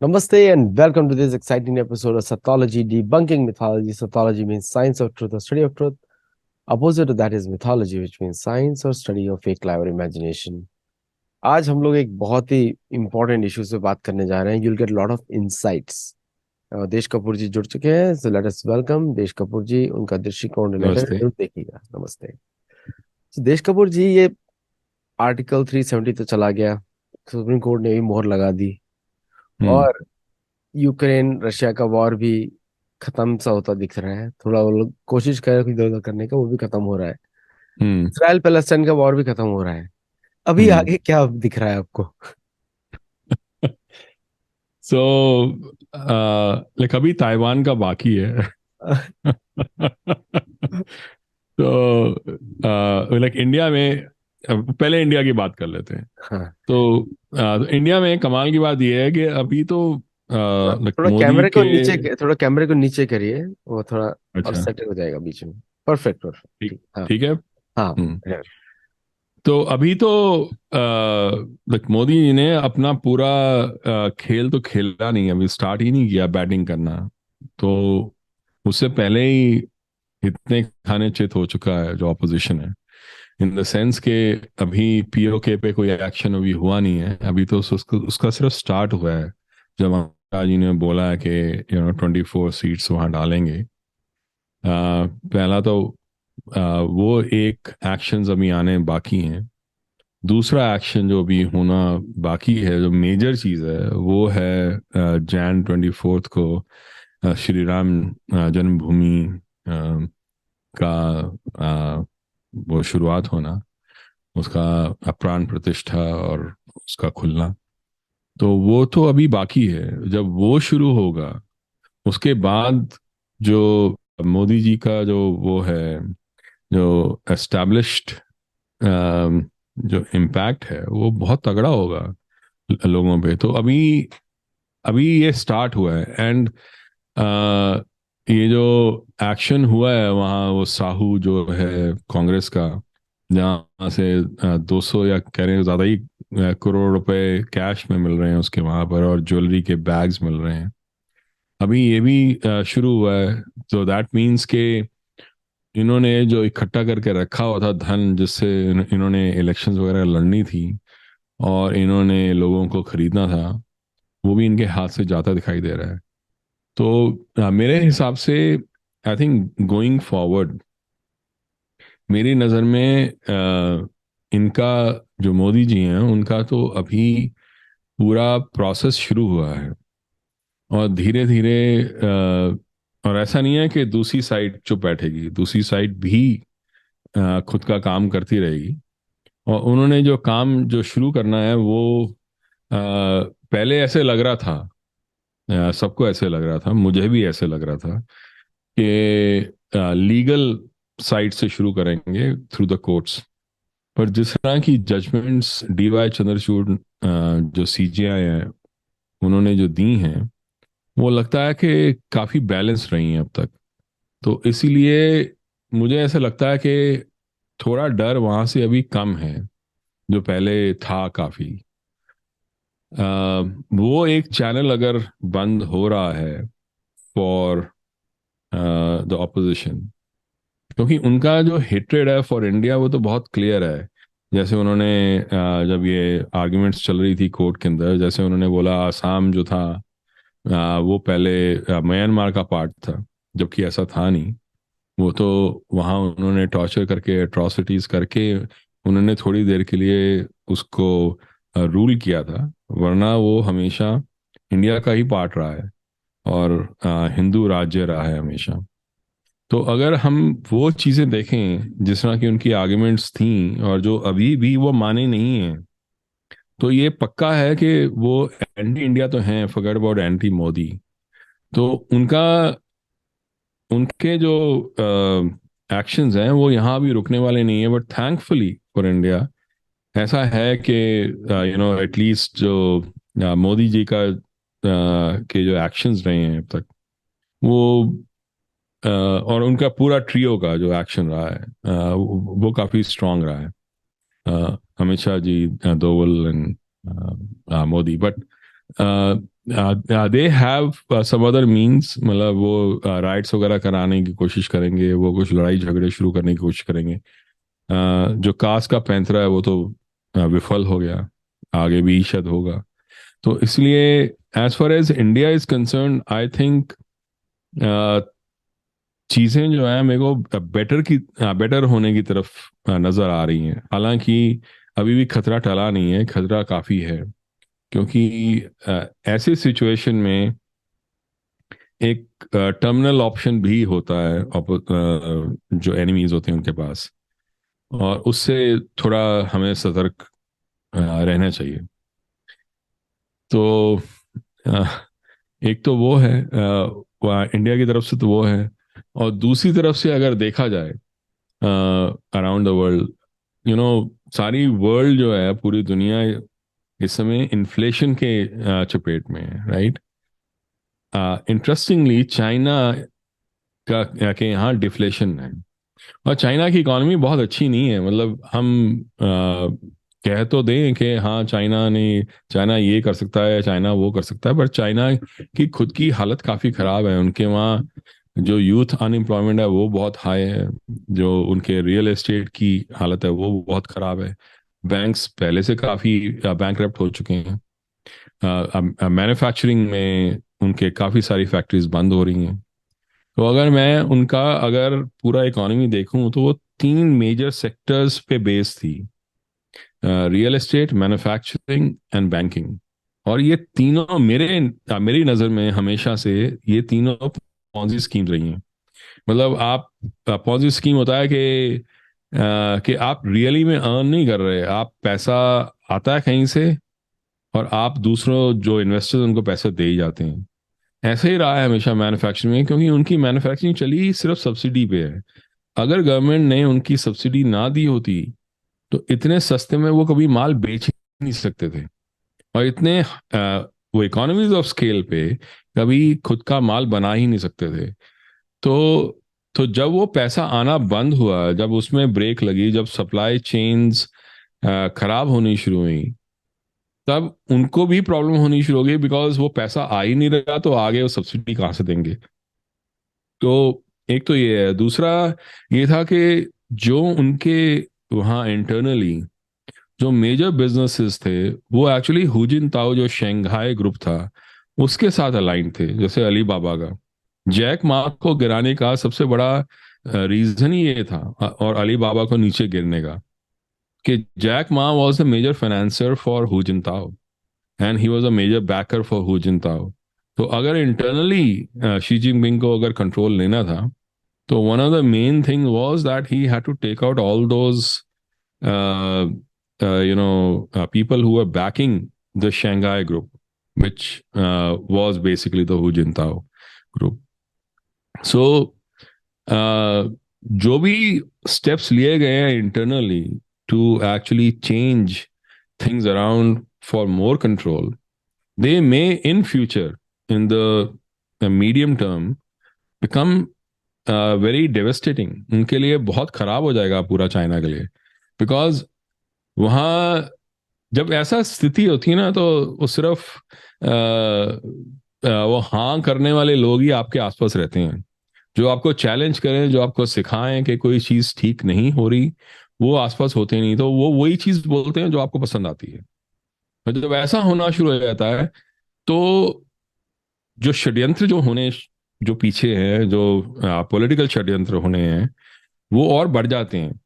Namaste and welcome to this exciting episode of Sattology, debunking mythology. Sattology means science of truth or study of truth. Opposite of that is mythology, which means science or study of fake life or imagination. आज हम लोग एक बहुत ही important issue से बात करने जा रहे हैं. You'll get a lot of insights. देश कपूर जी जुड़ चुके हैं. So let us welcome देश कपूर जी. उनका दृष्टिकोण रिलेटेड नमस्ते। जरूर देखिएगा. नमस्ते. So देश कपूर जी, ये आर्टिकल 370 तो चला गया. सुप्रीम कोर्ट ने भी मोहर लगा दी हम्म। और यूक्रेन रशिया का वॉर भी खत्म सा होता दिख रहा है. थोड़ा वो लोग कोशिश कर रहे हैं इधर उधर करने का, वो भी खत्म हो रहा है. हम्म। इसराइल पैलेस्टाइन का वॉर भी खत्म हो रहा है. अभी हम्म। आगे क्या दिख रहा है आपको? सो लाइक अभी ताइवान का बाकी है। तो लाइक इंडिया में पहले इंडिया की बात कर लेते हैं। हाँ. तो इंडिया में कमाल की बात यह है कि अभी तो लाइक थोड़ा मोदी कैमरे को के। नीचे, थोड़ा कैमरे को नीचे करिए, वो थोड़ा और अच्छा। सेट हो जाएगा बीच में. Perfect perfect. ठीक। ठीक. हाँ. ठीक है। हाँ. है. तो अभी तो लाइक मोदी जी ने अपना पूरा खेल तो खेला नहीं, अभी स्टार्ट ही नहीं किया बैटिंग करना। तो उससे पहले ही इतने खाने चित हो चुका है जो ऑपोजिशन है, इन द सेंस के अभी पीओके पे कोई एक्शन अभी हुआ नहीं है। अभी तो उसका सिर्फ स्टार्ट हुआ है जब अमित जी ने बोला है कि 24 सीट्स वहां डालेंगे। पहला तो वो एक एक्शंस अभी आने बाकी हैं। दूसरा एक्शन जो अभी होना बाकी है, जो मेजर चीज़ है, वो है Jan 24 को श्री राम जन्मभूमि का अ, वो शुरुआत होना, उसका प्राण प्रतिष्ठा और उसका खुलना। तो वो तो अभी बाकी है। जब वो शुरू होगा उसके बाद जो मोदी जी का जो वो है, जो एस्टैब्लिश्ड जो इम्पैक्ट है वो बहुत तगड़ा होगा लोगों पे। तो अभी अभी ये स्टार्ट हुआ है। एंड ये जो एक्शन हुआ है वहाँ, वो साहू जो है कांग्रेस का, जहाँ से 200 या कह रहे हैं ज़्यादा ही करोड़ रुपए कैश में मिल रहे हैं उसके वहाँ पर, और ज्वेलरी के बैग्स मिल रहे हैं। अभी ये भी शुरू हुआ है। तो दैट मीन्स के इन्होंने जो इकट्ठा करके रखा हुआ था धन, जिससे इन्होंने इलेक्शंस वगैरह लड़नी थी और इन्होंने लोगों को खरीदना था, वो भी इनके हाथ से जाता दिखाई दे रहा है। तो मेरे हिसाब से आई थिंक गोइंग फॉरवर्ड, मेरी नज़र में इनका, जो मोदी जी हैं उनका तो अभी पूरा प्रोसेस शुरू हुआ है। और धीरे धीरे और ऐसा नहीं है कि दूसरी साइड चुप बैठेगी, दूसरी साइड भी खुद का काम करती रहेगी। और उन्होंने जो काम जो शुरू करना है वो पहले ऐसे लग रहा था, सबको ऐसे लग रहा था, मुझे भी ऐसे लग रहा था कि लीगल साइड से शुरू करेंगे थ्रू द कोर्ट्स। पर जिस तरह की जजमेंट्स DY चंद्रचूड़ जो CJI है उन्होंने जो दी हैं, वो लगता है कि काफ़ी बैलेंस रही हैं अब तक। तो इसीलिए मुझे ऐसा लगता है कि थोड़ा डर वहाँ से अभी कम है जो पहले था काफ़ी। वो एक चैनल अगर बंद हो रहा है फॉर द ऑपोजिशन, क्योंकि उनका जो हेट्रेड है फॉर इंडिया वो तो बहुत क्लियर है। जैसे उन्होंने जब ये आर्ग्यूमेंट्स चल रही थी कोर्ट के अंदर, जैसे उन्होंने बोला आसाम जो था वो पहले म्यांमार का पार्ट था, जबकि ऐसा था नहीं। वो तो वहाँ उन्होंने टॉर्चर करके, एट्रॉसिटीज करके, उन्होंने थोड़ी देर के लिए उसको रूल किया था, वरना वो हमेशा इंडिया का ही पार्ट रहा है और हिंदू राज्य रहा है हमेशा। तो अगर हम वो चीज़ें देखें जिस तरह की उनकी आर्ग्यूमेंट्स थी और जो अभी भी वो माने नहीं है, तो ये पक्का है कि वो एंटी इंडिया तो हैं, फॉरगेट अबाउट एंटी मोदी। तो उनका, उनके जो एक्शंस हैं वो यहाँ भी रुकने वाले नहीं है। बट थैंकफुली फॉर इंडिया ऐसा है कि एटलीस्ट जो मोदी जी का के जो एक्शंस रहे हैं अब तक, वो और उनका पूरा ट्रियो का जो एक्शन रहा है वो काफ़ी स्ट्रांग रहा है। Amit Shah ji, Doval and Modi. But they have some other means, मतलब वो राइट्स वगैरह कराने की कोशिश करेंगे, वो कुछ लड़ाई झगड़े शुरू करने की कोशिश करेंगे। जो कास्ट का पैंतरा है वो तो विफल हो गया, आगे भी शायद होगा। तो इसलिए as far as India is concerned, I think चीज़ें जो है मेरे को बेटर होने की तरफ नज़र आ रही हैं। हालांकि अभी भी खतरा टला नहीं है, खतरा काफ़ी है। क्योंकि ऐसे सिचुएशन में एक टर्मिनल ऑप्शन भी होता है जो एनिमीज होते हैं उनके पास, और उससे थोड़ा हमें सतर्क रहना चाहिए। तो अ, एक तो वो है, इंडिया की तरफ से तो वो है। और दूसरी तरफ से अगर देखा जाए around the world, you know, सारी वर्ल्ड जो है, पूरी दुनिया इस समय इन्फ्लेशन के चपेट में है, राइट। इंटरेस्टिंगली चाइना के यहाँ डिफ्लेशन है। और चाइना की इकॉनमी बहुत अच्छी नहीं है। मतलब हम कह तो दें कि हाँ चाइना ये कर सकता है, चाइना वो कर सकता है, पर चाइना की खुद की हालत काफ़ी ख़राब है। उनके वहाँ जो यूथ अनएम्प्लॉयमेंट है वो बहुत हाई है। जो उनके रियल एस्टेट की हालत है वो बहुत ख़राब है। बैंक्स पहले से काफ़ी बैंकरप्ट हो चुके हैं। मैन्युफैक्चरिंग में उनके काफ़ी सारी फैक्ट्रीज बंद हो रही हैं। तो अगर पूरा इकोनॉमी देखूं तो वो तीन मेजर सेक्टर्स पे बेस थी: real estate, manufacturing and banking. और ये तीनों मेरी नज़र में हमेशा से ये तीनों पॉन्जी स्कीम रही हैं। मतलब आप, पॉन्जी स्कीम होता है कि आप रियली में अर्न नहीं कर रहे, आप पैसा आता है कहीं से और आप दूसरों जो इन्वेस्टर्स उनको पैसे दे ही जाते हैं। ऐसे ही रहा है हमेशा मैन्युफैक्चरिंग में, क्योंकि उनकी मैन्युफैक्चरिंग चली ही सिर्फ सब्सिडी पे है। अगर गवर्नमेंट ने उनकी सब्सिडी ना दी होती तो इतने सस्ते में वो कभी माल बेच ही नहीं सकते थे। और वो इकोनॉमीज ऑफ स्केल पे कभी खुद का माल बना ही नहीं सकते थे। तो तो जब वो पैसा आना बंद हुआ, जब उसमें ब्रेक लगी, जब सप्लाई चेन्स खराब होनी शुरू हुई, तब उनको भी प्रॉब्लम होनी शुरू हो गई, बिकॉज वो पैसा आ ही नहीं रहा, तो आगे वो सब्सिडी कहाँ से देंगे। तो एक तो ये है। दूसरा ये था कि जो उनके वहाँ इंटरनली जो मेजर बिजनेसेस थे, वो एक्चुअली हुजिन ताओ जो शंघाई ग्रुप था उसके साथ अलाइन थे। जैसे अली बाबा का, जैक मा को गिराने का सबसे बड़ा रीजन ही ये था, और अली बाबा को नीचे गिरने का, कि Jack Ma was the major financier for Hu Jintao and he was a major backer for Hu Jintao. तो अगर इंटरनली शी जिनपिंग को अगर कंट्रोल लेना था, तो one of the main thing was that he had to take out all those people who were backing the Shanghai group, which was basically the Hu Jintao group. So जो भी steps लिए गए हैं internally to actually change things around for more control, they may in future, in the medium term, become very devastating. उनके लिए बहुत खराब हो जाएगा पूरा चाइना के लिए। बिकॉज वहाँ जब ऐसा स्थिति होती है ना, तो वो सिर्फ वो हाँ करने वाले लोग ही आपके आसपास रहते हैं, जो आपको चैलेंज करें, जो आपको सिखाएं कि कोई चीज़ ठीक नहीं हो रही। वो आसपास होते नहीं, तो वो वही चीज़ बोलते हैं जो आपको पसंद आती है। और जब ऐसा होना शुरू हो जाता है, तो जो षड्यंत्र जो पीछे हैं, जो पॉलिटिकल षड्यंत्र होने हैं, वो और बढ़ जाते हैं।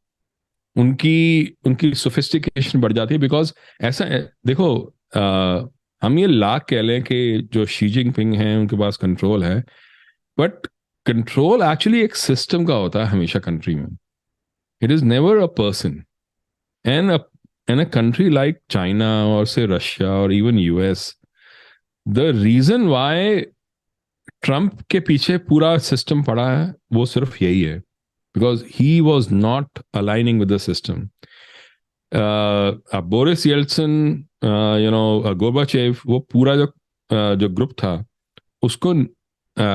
उनकी उनकी सोफिस्टिकेशन बढ़ जाती है। बिकॉज ऐसा है, देखो, हम ये लाख कह लें कि जो शी जिनपिंग हैं उनके पास कंट्रोल है, बट कंट्रोल एक्चुअली एक सिस्टम का होता है हमेशा कंट्री में। It is never a person. And and a country like China और से रशिया और even US, the reason why Trump के पीछे पूरा सिस्टम पड़ा है वो सिर्फ यही है, because he was not aligning with the system. Boris Yeltsin, Gorbachev, वो पूरा जो ग्रुप था उसको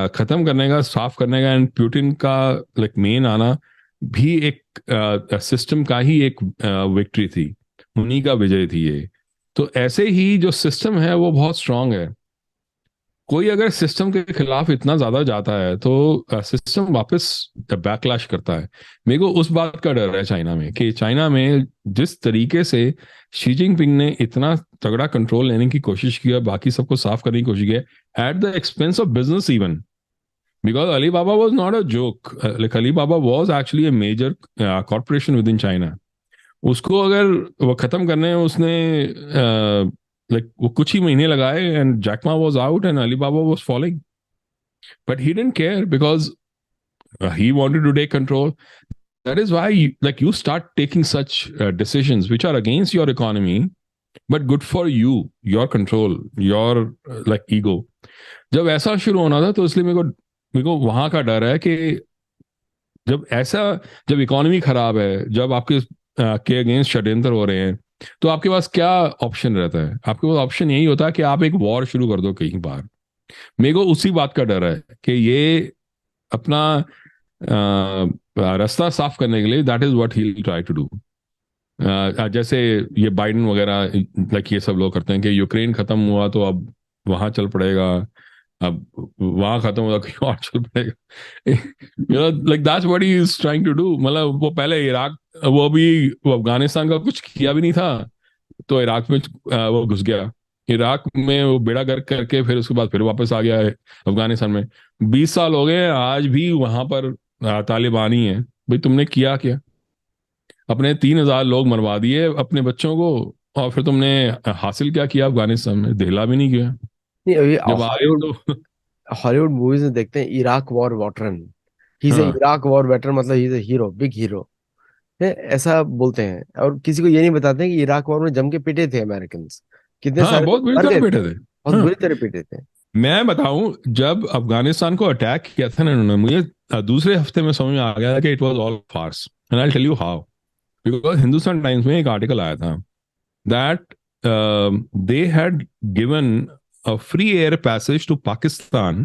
खत्म करने का, साफ करने का, एंड पुतिन का लाइक मेन आना भी एक सिस्टम का ही एक विक्ट्री थी। उन्हीं का विजय थी ये। तो ऐसे ही जो सिस्टम है वो बहुत स्ट्रांग है। कोई अगर सिस्टम के खिलाफ इतना ज्यादा जाता है तो सिस्टम वापस बैकलैश करता है। मेरे को उस बात का डर है चाइना में, कि चाइना में जिस तरीके से शी जिनपिंग ने इतना तगड़ा कंट्रोल लेने की कोशिश किया, बाकी सबको साफ करने की कोशिश किया at the expense of business even, because Alibaba was not a joke. Like Alibaba was actually a major corporation within China. उसको अगर वो खत्म करने में उसने लाइक वो कुछ ही महीने लगाए, and Jack Ma was out and Alibaba was following, but he didn't care because he wanted to take control. That is why you start taking such decisions which are against your economy but good for you, your control, your ego. जब ऐसा शुरू होना था तो इसलिए मेरे को वहां का डर है कि जब ऐसा, जब इकोनॉमी खराब है, जब आपके के अगेंस्ट षड्यंत्र हो रहे हैं, तो आपके पास क्या ऑप्शन रहता है? आपके पास ऑप्शन यही होता है कि आप एक वॉर शुरू कर दो कहीं बाहर। मेरे को उसी बात का डर है कि ये अपना रास्ता साफ करने के लिए that is what he try to do. जैसे ये बाइडन वगैरह ये सब लोग करते हैं कि यूक्रेन खत्म हुआ तो अब वहां चल पड़ेगा, अब वहां खत्म हुआ कहीं और चल पड़ेगा। That's what he is trying to do. मतलब वो पहले इराक, वो अफगानिस्तान का कुछ किया भी नहीं था, तो इराक में वो घुस गया। इराक में वो बेड़ा गर्क करके फिर उसके बाद फिर वापस आ गया है अफगानिस्तान में। 20 साल हो गए, आज भी वहां पर तालिबान ही है। भाई तुमने किया क्या? अपने 3,000 लोग मरवा दिए अपने बच्चों को, और फिर तुमने हासिल क्या किया अफगानिस्तान में? दिला भी नहीं गया। नहीं, अभी जब आए हॉलीवुड तो हॉलीवुड मूवीज में देखते हैं Iraq war veteran, he is हाँ इराक वॉर वेटरन, मतलब he is hero, big hero है, ऐसा बोलते हैं। और किसी को ये नहीं बताते हैं कि इराक वॉर में जम के पिटे थे अमेरिकन, कितने हाँ, सारे बहुत लोग बुरी मर तरह गए बैठे थे, थे। बहुत हाँ, बुरी तरह पिटे थे। मैं बताऊं, जब अफगानिस्तान को अटैक किया था ना इन्होंने, मुझे दूसरे हफ्ते में समझ में आ गया कि it was all farce, and I tell you how. Because Hindustan Times में एक आर्टिकल आया था that they had given a free air passage to Pakistan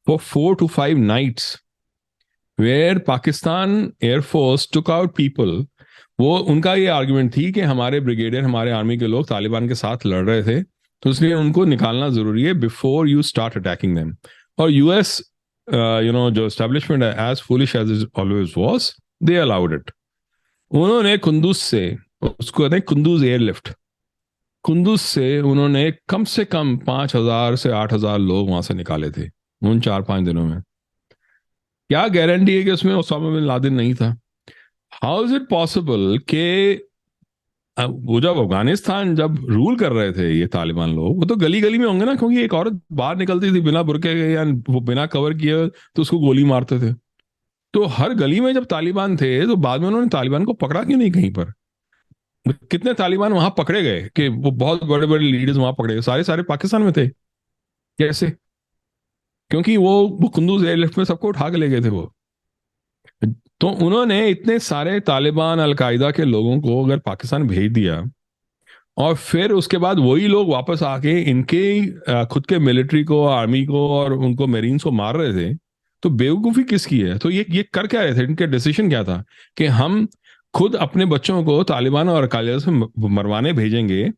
for 4 to 5 nights, where Pakistan Air Force took out people. वो उनका ये argument थी कि हमारे ब्रिगेडियर, हमारे आर्मी के लोग तालिबान के साथ लड़ रहे थे, तो इसलिए उनको निकालना जरूरी है before you start attacking them. और यूएस जो एस्टेब्लिशमेंट है, as foolish as it always was, they allowed it. उन्होंने कुंदूज से, उसको कहते हैं कुंदूज एयरलिफ्ट, कुंदूज से उन्होंने कम से कम 5,000 से 8,000 लोग वहां से निकाले थे उन 4-5 दिनों में। क्या गारंटी है कि उसमें ओसामा बिन लादेन नहीं था? हाउ इज इट पॉसिबल कि वो जब अफगानिस्तान जब रूल कर रहे थे ये तालिबान लोग, वो तो गली गली में होंगे ना, क्योंकि एक औरत बाहर निकलती थी बिना बुरके के या वो बिना कवर किए तो उसको गोली मारते थे। तो हर गली में जब तालिबान थे, तो बाद में उन्होंने तालिबान को पकड़ा क्यों नहीं कहीं पर? कितने तालिबान वहां पकड़े गए कि वो बहुत बड़े बड़े लीडर्स वहां पकड़े गए, सारे सारे पाकिस्तान में थे। कैसे? क्योंकि वो कुंदूज एयरलिफ्ट में सबको उठा के ले गए थे वो। तो उन्होंने इतने सारे तालिबान अलकायदा के लोगों को अगर पाकिस्तान भेज दिया, और फिर उसके बाद वही लोग वापस आके इनके खुद के मिलिट्री को, आर्मी को और उनको मेरीन्स को मार रहे थे, तो बेवकूफी किसकी है? तो ये कर क्या रहे थे? इनके डिसीजन क्या था कि हम खुद अपने बच्चों को तालिबान और अलकायदा से मरवाने भेजेंगे,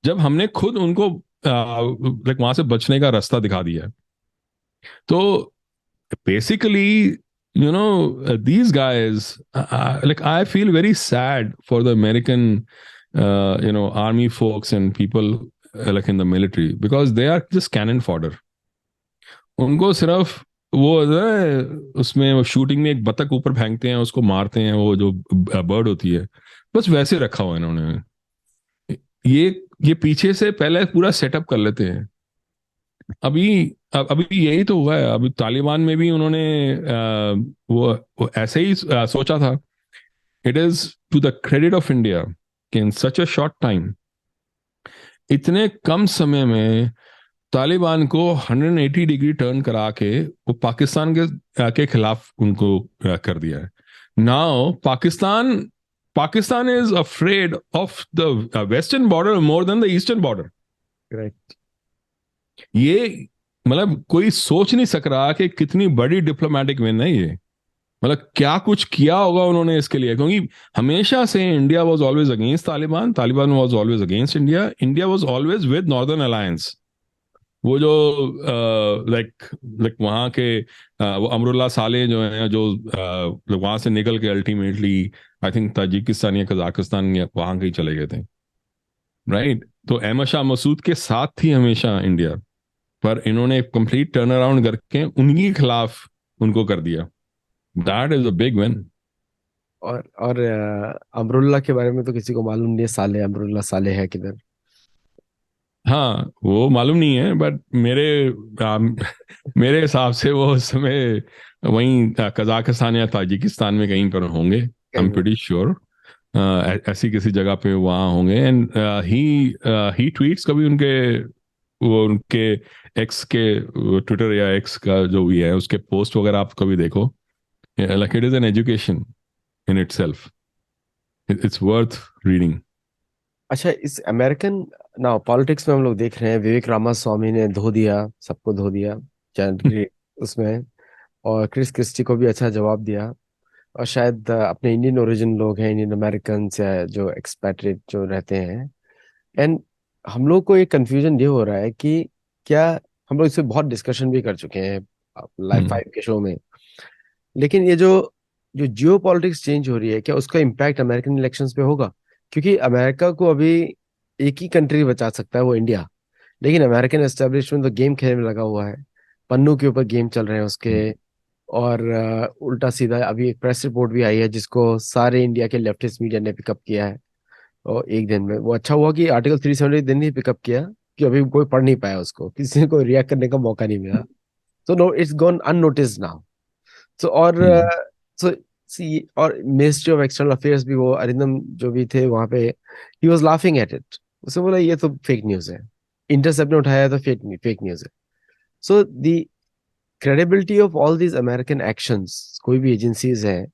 जब हमने खुद उनको वहां से बचने का रास्ता दिखा दिया। तो basically, these guys, I feel very sad for the American army folks and people in the military, because they are just cannon fodder. उनको सिर्फ वो है, उसमें वो शूटिंग में एक बतख ऊपर फेंकते हैं, उसको मारते हैं, वो जो बर्ड होती है, बस वैसे रखा हुआ है इन्होंने। ये ये पीछे से पहले पूरा सेटअप कर लेते हैं। अभी अभी यही तो हुआ है। अभी तालिबान में भी उन्होंने वो ऐसे ही सोचा था। It is to the credit of India कि in such a short time, इतने कम समय में तालिबान को 180 डिग्री टर्न करा के वो पाकिस्तान के खिलाफ उनको कर दिया है। Now Pakistan is afraid of the western border more than the eastern border. Correct. ये मतलब कोई सोच नहीं सक रहा कि कितनी बड़ी डिप्लोमेटिक विन है ये। मतलब क्या कुछ किया होगा उन्होंने इसके लिए, क्योंकि हमेशा से India was always against Taliban, Taliban was always against India, India was always with northern alliance. वो जो लाइक लाइक वहाँ के वो अमरुल्ला साले जो हैं, जो वहाँ से निकल के अल्टीमेटली आई थिंक ताजिकिस्तान या कजाकिस्तान या वहाँ के ही चले गए थे, राइट? तो अहमद शाह मसूद के साथ थी हमेशा इंडिया, पर इन्होंने कंप्लीट टर्न अराउंड करके उनके खिलाफ उनको कर दिया। That is a big win. और अमरुल्ला के बारे में तो किसी को मालूम नहीं है, साले अमरुल्ला साले है किधर। हाँ, वो मालूम नहीं है, बट मेरे हिसाब से वो उस समय वहीं कजाकिस्तान या ताजिकिस्तान में कहीं पर होंगे। आई कहीं एम भी। प्रीटी श्योर ऐसी किसी जगह पे वहाँ होंगे। एंड ही ही ट्वीट्स कभी उनके, वो उनके एक्स के, ट्विटर या एक्स का जो भी है उसके पोस्ट वगैरह आप कभी देखो, like it is an education in itself, it's worth reading. अच्छा, इस अमेरिकन ना पॉलिटिक्स में हम लोग देख रहे हैं, विवेक रामास्वामी ने धो दिया, सबको धो दिया उसमें। और क्रिस क्रिस्टी को भी अच्छा जवाब दिया। और शायद अपने इंडियन ओरिजिन लोग हैं, इंडियन अमेरिकन या जो एक्सपैट्रिएट जो रहते हैं। एंड हम लोग को एक कंफ्यूजन ये हो रहा है कि क्या, हम लोग इससे बहुत डिस्कशन भी कर चुके हैं लाइव हम्म। फाइव के शो में, लेकिन ये जो जो जियो पॉलिटिक्स चेंज हो रही है, क्या उसका इम्पैक्ट अमेरिकन इलेक्शंस पे होगा? क्योंकि अमेरिका को अभी एक ही कंट्री बचा सकता है, वो इंडिया। लेकिन अमेरिकन एस्टेब्लिशमेंट तो गेम खेलने में लगा हुआ है, पन्नू के ऊपर गेम चल रहे हैं उसके। और उल्टा सीधा अभी एक प्रेस रिपोर्ट भी आई है जिसको सारे इंडिया के लेफ्टिस्ट मीडिया ने पिकअप किया है। और एक दिन में वो अच्छा हुआ कि आर्टिकल 370 दिन ही पिकअप किया, कि अभी कोई पढ़ नहीं पाया उसको, किसी को रिएक्ट करने का मौका नहीं मिला। तो no, it's gone unnoticed now. So और हम्म। सो सी, और मिनिस्ट्री ऑफ एक्सटर्नल अफेयर्स भी, वो अरिंदम जो भी थे वहां पे, he was laughing at it. उसने बोला ये तो फेक न्यूज है, इंटरसेप्ट ने उठाया तो फेक न्यूज है। So the credibility of all these American actions, कोई भी एजेंसीज है,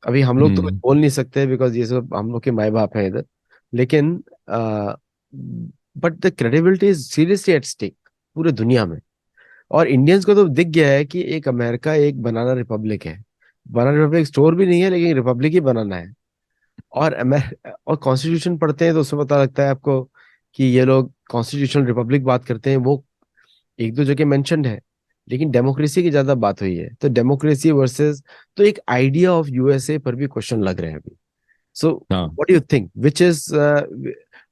अभी हम लोग तो कुछ हम्म। बोल नहीं सकते बिकॉज ये सब हम लोग के माए बाप हैं इधर। लेकिन but the credibility is seriously at stake पूरे दुनिया में। और इंडियंस को तो दिख गया है कि एक अमेरिका एक बनाना रिपब्लिक है। बनाना रिपब्लिक स्टोर भी नहीं है, लेकिन रिपब्लिक ही बनाना है। और कॉन्स्टिट्यूशन पढ़ते हैं तो उसमें पता लगता है आपको कि ये लोग कॉन्स्टिट्यूशनल रिपब्लिक बात करते हैं, वो एक दो जगह मेंशन्ड है। लेकिन डेमोक्रेसी की ज्यादा बात हुई है, तो डेमोक्रेसी वर्सेस, तो एक आइडिया ऑफ यूएसए पर भी क्वेश्चन लग रहे हैं अभी। So, हाँ। what do you think? Which is,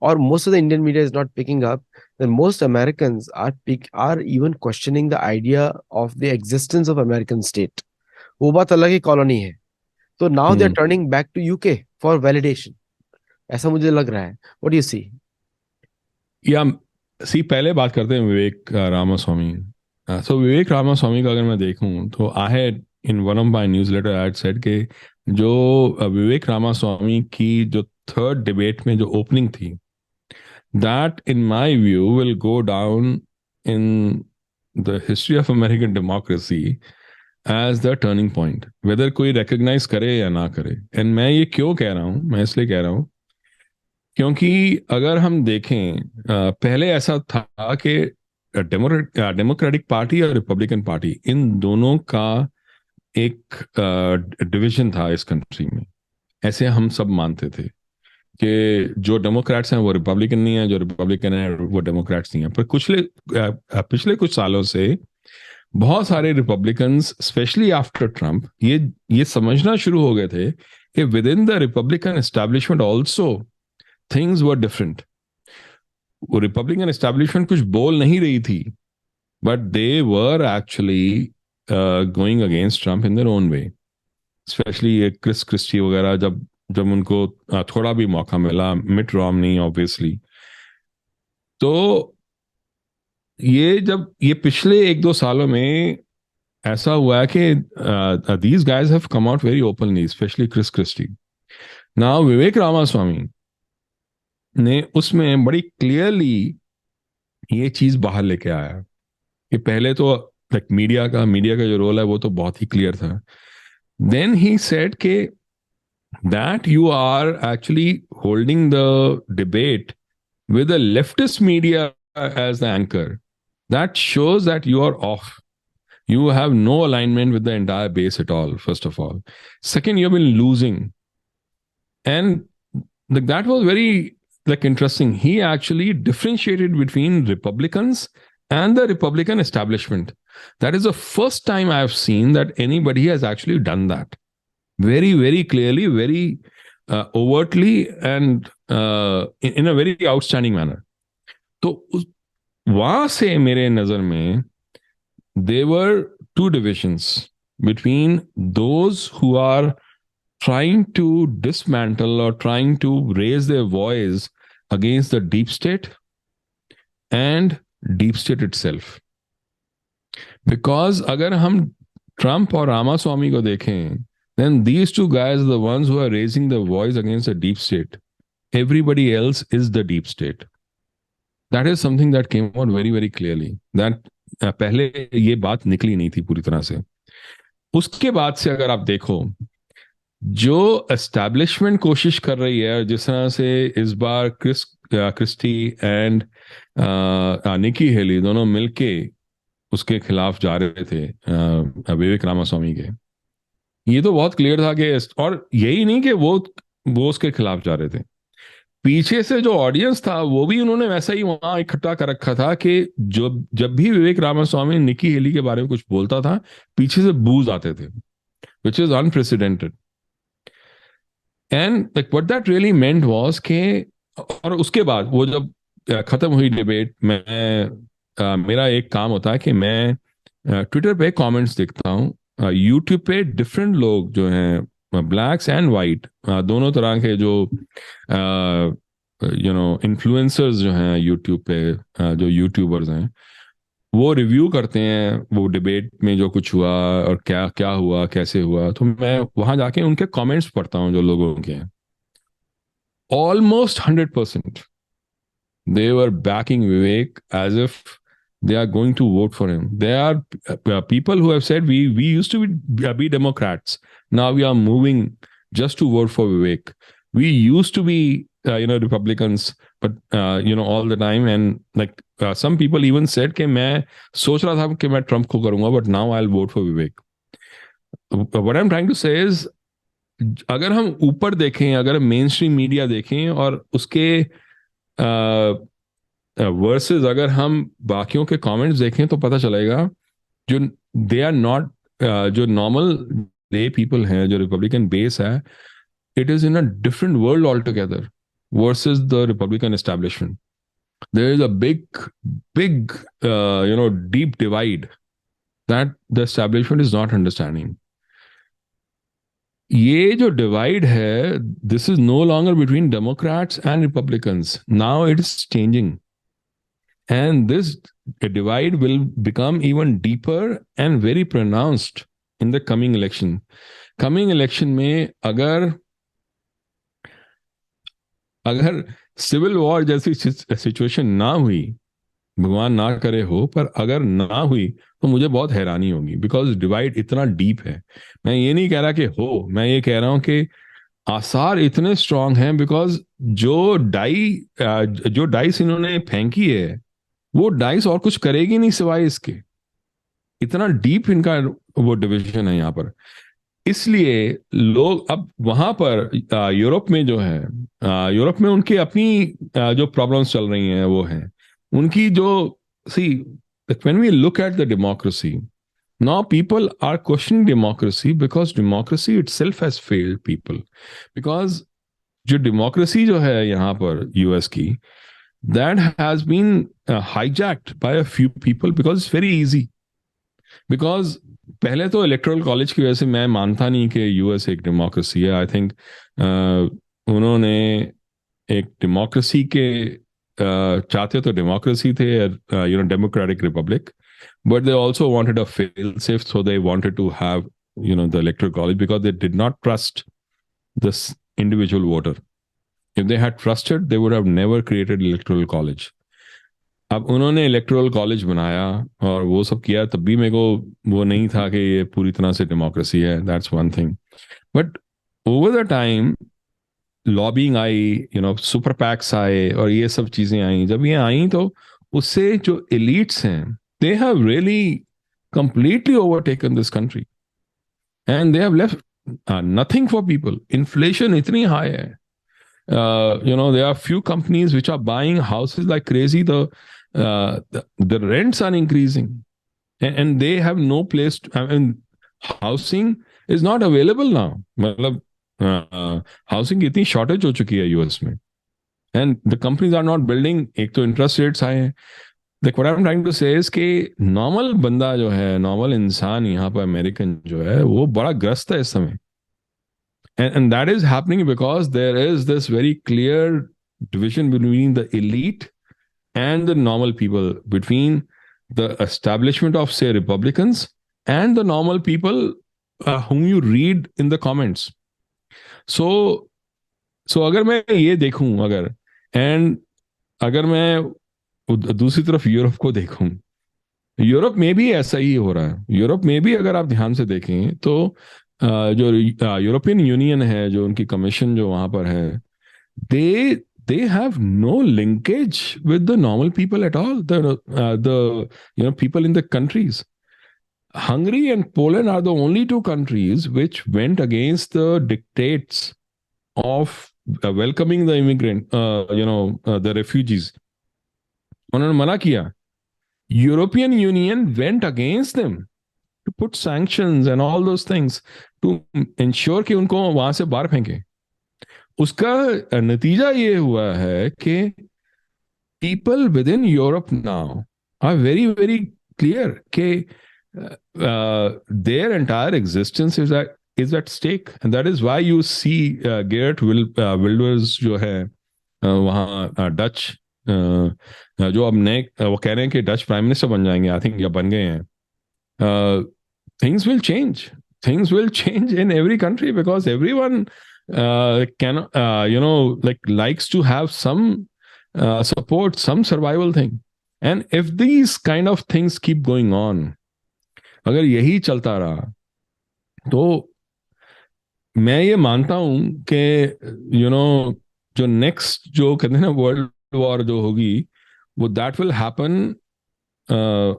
or most of the Indian media is not picking up that most Americans are even questioning the idea of the existence of American state. वो बात अलग ही colony है। तो now they are hmm. turning back to UK for validation. ऐसा मुझे लग रहा है। What do you see? या सी, पहले बात करते हैं विवेक रामास्वामी। सो विवेक रामास्वामी का अगर मैं देखूं तो I had in one of my newsletter I had said के जो विवेक रामास्वामी की जो थर्ड डिबेट में जो ओपनिंग थी, that in my view will go down in the history of American democracy as the turning point, whether कोई recognise करे या ना करे। एंड मैं ये क्यों कह रहा हूँ, मैं इसलिए कह रहा हूँ क्योंकि अगर हम देखें पहले ऐसा था कि डेमोक्रेटिक पार्टी और रिपब्लिकन पार्टी इन दोनों का एक डिवीजन था इस कंट्री में। ऐसे हम सब मानते थे कि जो डेमोक्रेट्स हैं वो रिपब्लिकन नहीं है, जो रिपब्लिकन है वो डेमोक्रेट्स नहीं है। पर पिछले कुछ सालों से बहुत सारे रिपब्लिकन्स स्पेशली आफ्टर ट्रम्प ये समझना शुरू हो गए थे कि with in the Republican establishment also things were different. वो रिपब्लिकन एस्टैब्लिशमेंट कुछ बोल नहीं रही थी, but they were actually going against Trump in their own way. Specially ये क्रिस क्रिस्टी वगैरह, जब जब उनको थोड़ा भी मौका मिला, मिट रोमनी ऑब्वियसली। तो ये पिछले एक दो सालों में ऐसा हुआ है कि these guys have come out very openly, specially Chris Christie. Now Vivek Ramaswamy ने उसमें बड़ी क्लियरली ये चीज बाहर लेके आया कि पहले तो लाइक मीडिया का जो रोल है वो तो बहुत ही क्लियर था। देन ही सेड के that you are actually holding the debate with the leftist media as the anchor. That shows that you are off. You have no alignment with the entire base at all, first of all. Second, you've been losing. And like that was very like interesting. He actually differentiated between Republicans and the Republican establishment. That is the first time I have seen that anybody has actually done that. Very, very clearly, very overtly, and in a very outstanding manner. तो वहां से मेरे नजर में there were two divisions between those who are trying to dismantle or trying to raise their voice against the deep state and deep state itself. Because अगर हम Trump और रामास्वामी को देखें, then these two guys are the ones who are raising the voice against the deep state. Everybody else is the deep state. That is something that came out very, very clearly. That पहले ये बात निकली नहीं थी पूरी तरह से. उसके बाद से अगर आप देखो, जो एस्टैब्लिशमेंट कोशिश कर रही है, जिस तरह से इस बार क्रिस्टी एंड निकी हेली दोनों मिलके उसके खिलाफ जा रहे थे, विवेक रामास्वामी के, ये तो बहुत क्लियर था कि, और यही नहीं कि वो उसके खिलाफ जा रहे थे, पीछे से जो ऑडियंस था वो भी उन्होंने वैसा ही वहां इकट्ठा कर रखा था कि जो जब भी विवेक रामास्वामी निकी हेली के बारे में कुछ बोलता था, पीछे से बूज आते थे, which is unprecedented. And like what that really meant was के, और उसके बाद वो जब खत्म हुई डिबेट, मेरा एक काम होता है कि मैं ट्विटर पे कमेंट्स देखता हूँ, यूट्यूब पे डिफरेंट लोग जो हैं, ब्लैक्स एंड वाइट, दोनों तरह के जो इन्फ्लुएंसर्स जो हैं यूट्यूब पे, जो यूट्यूबर्स हैं, वो रिव्यू करते हैं वो डिबेट में जो कुछ हुआ और क्या क्या हुआ, कैसे हुआ. तो मैं वहां जाके उनके कमेंट्स पढ़ता हूँ जो लोगों के हैं. Almost 100% they were backing Vivek as if they are going to vote for him. There are people who have said we used to be Democrats. Now we are moving just to vote for Vivek. We used to be Republicans, but all the time, and like some people even said कि मैं सोच रहा था कि मैं Trump को करूंगा, but now I'll vote for Vivek. What I'm trying to say is, अगर हम ऊपर देखें, अगर मेन स्ट्रीम मीडिया देखें और उसके वर्सेस अगर हम बाकियों के कमेंट्स देखें, तो पता चलेगा जो दे आर नॉट, जो नॉर्मल ले पीपल हैं, जो रिपब्लिकन बेस है, it is in a different world all together versus the Republican establishment. There is a big deep divide that the establishment is not understanding. ये जो divide है, this is no longer between Democrats and Republicans. Now it is changing, and this divide will become even deeper and very pronounced in the coming election. Coming election में अगर civil war जैसी situation ना हुई, भगवान ना करे हो, पर अगर ना हुई तो मुझे बहुत हैरानी होगी, बिकॉज डिवाइड इतना डीप है. मैं ये नहीं कह रहा कि हो, मैं ये कह रहा हूं कि आसार इतने स्ट्रांग हैं, बिकॉज जो डाइस इन्होंने फेंकी है, वो डाइस और कुछ करेगी नहीं सिवाय इसके. इतना डीप इनका वो डिविजन है यहाँ पर. इसलिए लोग अब वहां पर यूरोप में जो है, यूरोप में उनकी अपनी जो प्रॉब्लम्स चल रही हैं वो हैं उनकी जो, सी when we look at the democracy, now people are questioning democracy because democracy itself has failed people. Because जो democracy जो है यहाँ पर US की, that has been hijacked by a few people because it's very easy. Because पहले तो electoral college की वजह से मैं मानता नहीं कि यूएस एक डेमोक्रेसी है. आई थिंक उन्होंने एक डेमोक्रेसी के चाहते तो डेमोक्रेसी थे, democratic republic, but they also wanted a fail safe, so they wanted to have the electoral college because they did not trust this individual voter. If they had trusted, they would have never created electoral college. अब उन्होंने electoral college बनाया और वो सब किया, तब भी मेरे को वो नहीं था कि ये पूरी तरह से डेमोक्रेसी है. That's one thing. But over the time lobbying I, super PACS आए और ये सब चीजें आई. जब ये आई तो उससे जो एलिट्स हैं, they have really completely overtaken this country and they have left nothing for people. Inflation इतनी हाई है. There are few companies which are buying houses like crazy. The the rents are increasing, and they have no place to, I mean, housing is not available now. मतलब housing की इतनी shortage हो चुकी है US में, and the companies are not building. एक तो interest rates आए हैं. देख what I am trying to say is कि नॉर्मल बंदा जो है, नॉर्मल इंसान यहाँ पर अमेरिकन जो है, वो बड़ा ग्रस्त है इस समय. And that is happening because there is this very clear division between the elite and the normal people, between the establishment of, say, Republicans and the normal people whom you read in the comments. So, अगर मैं ये देखूं, अगर and अगर मैं दूसरी तरफ Europe को देखूं, यूरोप में भी ऐसा ही हो रहा है. यूरोप में भी अगर आप ध्यान से देखें तो जो यूरोपियन यूनियन है, जो उनकी कमीशन जो वहां पर है, they they have no linkage with the normal people at all. The people in the countries. Hungary and Poland are the only two countries which went against the dictates of welcoming the immigrant, the refugees. उन्होंने मना किया. European Union went against them to put sanctions and all those things to ensure कि उनको वहां से बाहर फेंके. उसका नतीजा ये हुआ है कि people within Europe now are very, very clear कि their entire existence is at stake, and that is why you see Geert Wilders जो है वहाँ डच जो अब नए वो कह रहे हैं कि डच प्राइम मिनिस्टर बन जाएंगे, आई थिंक, या बन गए हैं. Things will change. Things will change in every country because everyone can, likes to have some support, some survival thing. And if these kind of things keep going on, अगर यही चलता रहा, तो मैं ये मानता हूं कि जो नेक्स्ट जो कहते हैं ना वर्ल्ड वॉर जो होगी, वो that will happen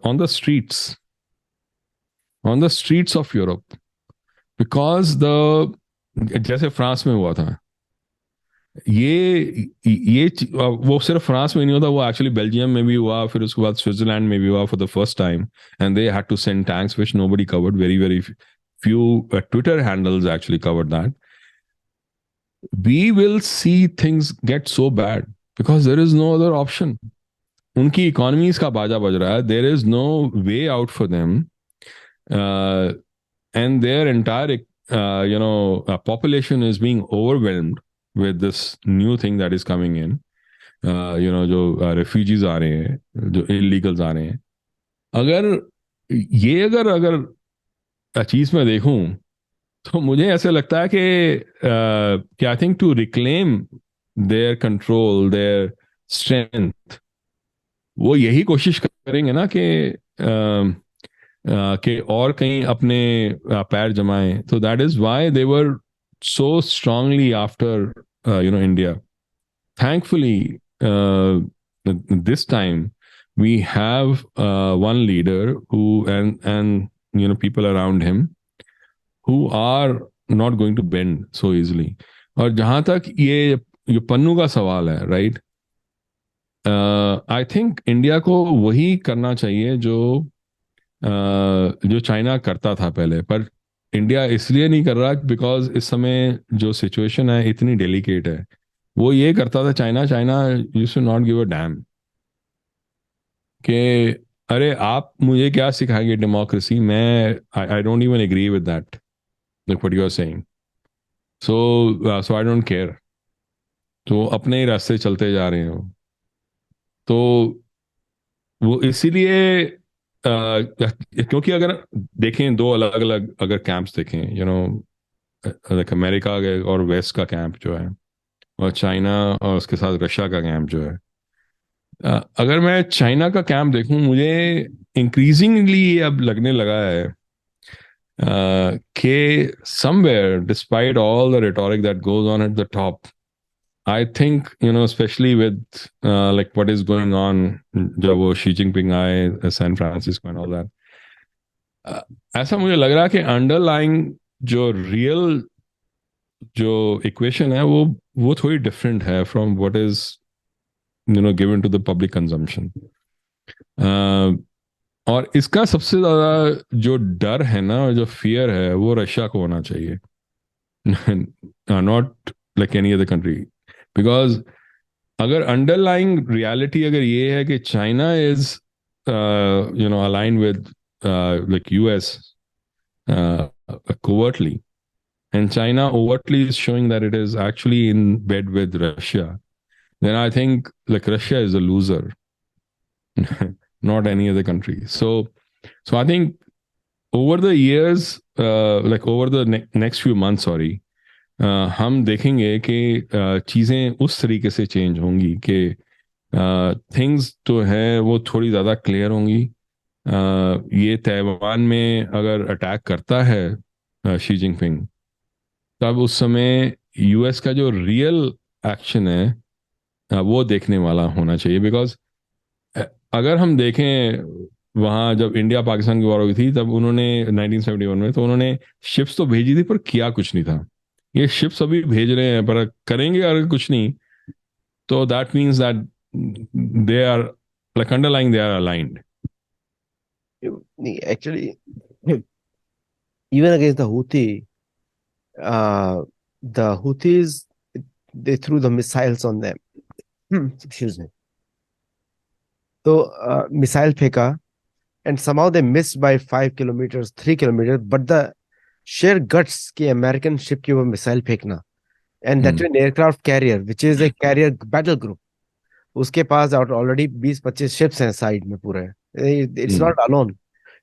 on the streets, of Europe. Because जैसे फ्रांस में हुआ था, ये वो सिर्फ फ्रांस में नहीं होता, वो एक्चुअली बेल्जियम में भी हुआ, फिर उसके बाद स्विट्जरलैंड में भी हुआ for the first time, and they had to send tanks which nobody covered. Very very few Twitter handles actually covered that. We will see things get so bad because there is no other option. उनकी economies का बाजा बज रहा है. There is no way out for them, and their entire population is being overwhelmed with this new thing that is coming in. जो refugees आ रहे हैं, जो illegals आ रहे हैं, अगर चीज में देखूं, तो मुझे ऐसे लगता है कि I think to reclaim their control, their strength, वो यही कोशिश करेंगे ना कि और कहीं अपने पैर जमाएं. तो that is why they were so strongly after India. Thankfully, this time we have one leader who and people around him who are not going to bend so easily. और जहां तक ये पन्नू का सवाल है, राइट, आई थिंक इंडिया को वही करना चाहिए जो चाइना करता था पहले. पर इंडिया इसलिए नहीं कर रहा बिकॉज इस समय जो सिचुएशन है इतनी डेलिकेट है. वो ये करता था China used to not give a damn कि अरे आप मुझे क्या सिखाएंगे डेमोक्रेसी. मैं I don't even agree with that what you are saying. So I don't care. तो अपने ही रास्ते चलते जा रहे हो. तो वो इसीलिए क्योंकि अगर देखें दो अलग अलग अगर कैंप्स देखें, अमेरिका और वेस्ट का कैंप जो है, और चाइना और उसके साथ रशिया का कैंप जो है, अगर मैं चाइना का कैंप देखूं, मुझे इंक्रीजिंगली अब लगने लगा है कि somewhere despite all the rhetoric that goes on at the top, I think specially with like what is going on, जब वो शी जिनपिंग आए San Francisco and all that, ऐसा मुझे लग रहा है कि अंडरलाइंग जो रियल जो इक्वेशन है वो थोड़ी डिफरेंट है from what is given to the public consumption. और इसका सबसे ज्यादा जो डर है ना, जो फियर है, वो रशिया को होना चाहिए, not like any other country. Because अगर अंडरलाइंग रियलिटी अगर ये है कि China is align with like US covertly, and China overtly is showing that it is actually in bed with Russia, then I think like Russia is a loser, not any other country. So I think over the years, like over the next few months, sorry, हम देखेंगे कि चीज़ें उस तरीके से change होंगी कि things तो है वो थोड़ी ज़्यादा क्लियर होंगी। ये ताइवान में अगर अटैक करता है शी जिनपिंग, तब उस समय यूएस का जो रियल एक्शन है वो देखने वाला होना चाहिए। बिकॉज अगर हम देखें, वहाँ जब इंडिया पाकिस्तान की वॉर हुई थी तब उन्होंने 1971 में, तो उन्होंने शिप्स तो भेजी थी पर किया कुछ नहीं था। ये शिप्स अभी भेज रहे हैं पर करेंगे अगर कुछ नहीं, तो that means that they are like underlying they are aligned. Actually, even against the Houthis, they threw the missiles on them. Excuse me. तो मिसाइल फेंका, and somehow they missed by 5 kilometers, 3 kilometers. But the sheer guts कि American ship के ऊपर missile फेंकना, and that hmm. an aircraft carrier, which is a carrier battle group, उसके पास already 20-25 ships हैं side में पूरे, it's hmm. Not alone,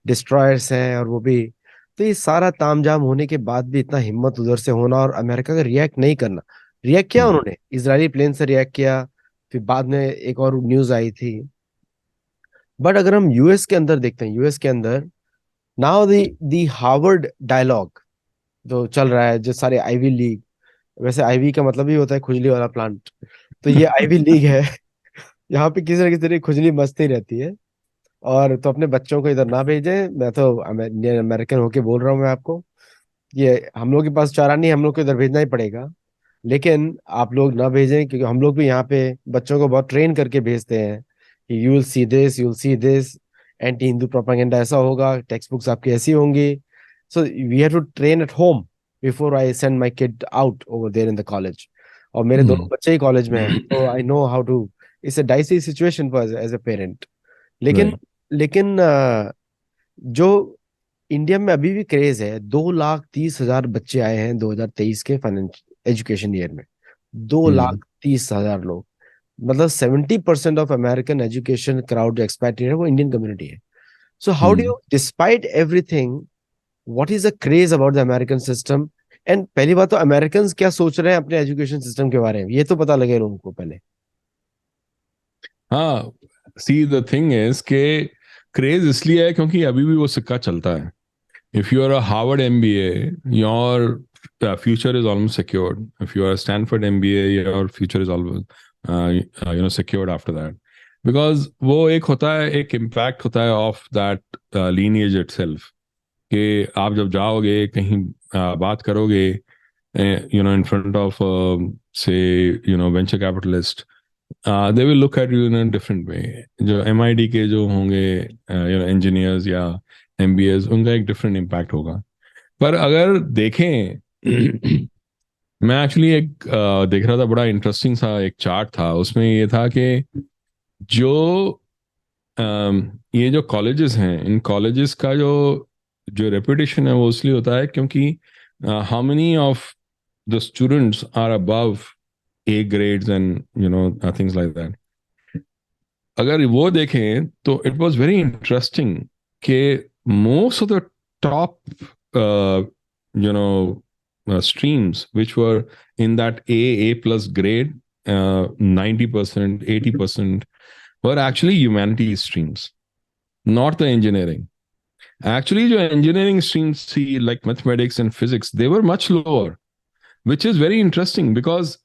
destroyers हैं और वो भी। तो ये सारा तामझाम होने के बाद भी इतना हिम्मत उधर से होना और अमेरिका का रिएक्ट नहीं करना। रिएक्ट किया हम्म। उन्होंने, इजरायली प्लेन से रिएक्ट किया, फिर बाद में एक और न्यूज आई थी। बट अगर हम यूएस के अंदर देखते हैं, यूएस के अंदर नाउ दी हार्वर्ड डायलॉग जो चल रहा है, जो सारे आईवी लीग, वैसे आईवी का मतलब ही होता है खुजली वाला प्लांट, तो ये आईवी लीग है। यहाँ पे किसी ना किसी तरह की खुजली मचती रहती है। और तो अपने बच्चों को इधर ना भेजें, मैं तो इंडियन अमेरिकन होके बोल रहा हूँ मैं आपको, ये हम लोग के पास चारा नहीं, हम लोग को इधर भेजना ही पड़ेगा। लेकिन आप लोग ना भेजें, क्योंकि हम लोग भी यहाँ पे बच्चों को बहुत ट्रेन करके भेजते हैं कि you will see this, you will see this, anti Hindu propaganda ऐसा होगा, टेक्स्ट बुक्स आपकी ऐसी होंगी। So we have to train at home before I send my kid out over there in the college. और मेरे दोनों बच्चे ही कॉलेज में हैं, तो I know how to, it's a dicey situation for as a parent. लेकिन right. लेकिन जो इंडिया में अभी भी क्रेज है, 2,30,000 बच्चे आए हैं 2023 के फाइनेंस एजुकेशन ईयर में, दो हम्म। लाख तीस हजार लोग। मतलब 70% ऑफ अमेरिकन एजुकेशन क्राउड जो एक्सपैट्रिएट है वो इंडियन कम्युनिटी है। So how do hmm. You despite everything, what is the craze about the American system? And पहली बात तो अमेरिकन क्या सोच रहे हैं अपने एजुकेशन सिस्टम के बारे में, ये तो पता लगे लोगों को पहले। हाँ, सी द थिंग इज के क्रेज इसलिए है क्योंकि अभी भी वो सिक्का चलता है। If you are a Harvard MBA, your future is almost secured. If you are a Stanford MBA, your future is always secured after that. Because वो एक होता है, एक impact होता है of that lineage itself, कि आप जब जाओगे कहीं बात करोगे in front of say venture capitalist, they will look at you in a different way. जो MIT के जो होंगे engineers या MBAs, उनका एक different impact होगा। पर अगर देखें मैं एक्चुअली एक देख रहा था, बड़ा इंटरेस्टिंग सा एक चार्ट था, उसमें ये था कि जो ये जो कॉलेजेस हैं, इन कॉलेजेस का जो जो रेपुटेशन है वो इसलिए होता है क्योंकि how many of the students are above A grades and things like that. अगर वो देखें तो इट वाज वेरी इंटरेस्टिंग कि most of the top you know streams which were in that A plus grade, 90%, 80% were actually humanities streams, not the engineering. Actually, जो engineering streams see like mathematics and physics, they were much lower, which is very interesting because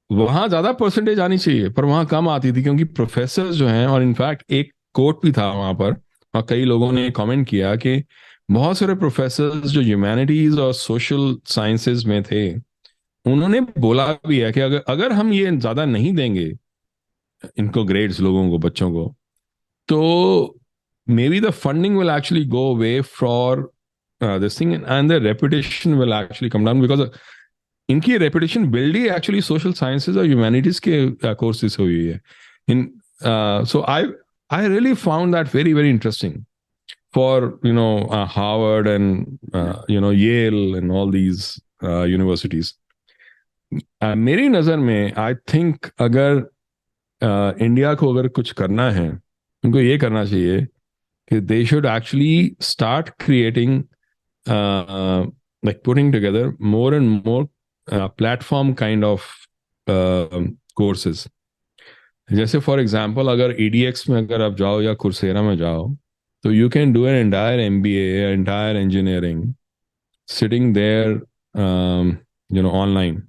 वहां ज्यादा percentage आनी चाहिए पर वहां कम आती थी क्योंकि प्रोफेसर जो हैं, और इनफैक्ट एक कोट भी था वहां पर, और कई लोगों ने कमेंट किया कि बहुत सारे प्रोफेसर जो ह्यूमैनिटीज और सोशल साइंसेज में थे, उन्होंने बोला भी है कि अगर अगर हम ये ज्यादा नहीं देंगे इनको ग्रेड्स, लोगों को, बच्चों को, So maybe the funding will actually go away for this thing, and the reputation will actually come down because इनकी reputation build ही actually social sciences और humanities के courses से हुई है. So I really found that very very interesting for Harvard and Yale and all these universities. मेरी नज़र में I think अगर इंडिया को अगर कुछ करना है उनको ये करना चाहिए कि they should actually start creating like putting together more and more platform kind of courses. जैसे फॉर एग्जांपल अगर EDX में अगर आप जाओ या कुर्सेरा में जाओ तो you can do an entire MBA, entire engineering sitting there online.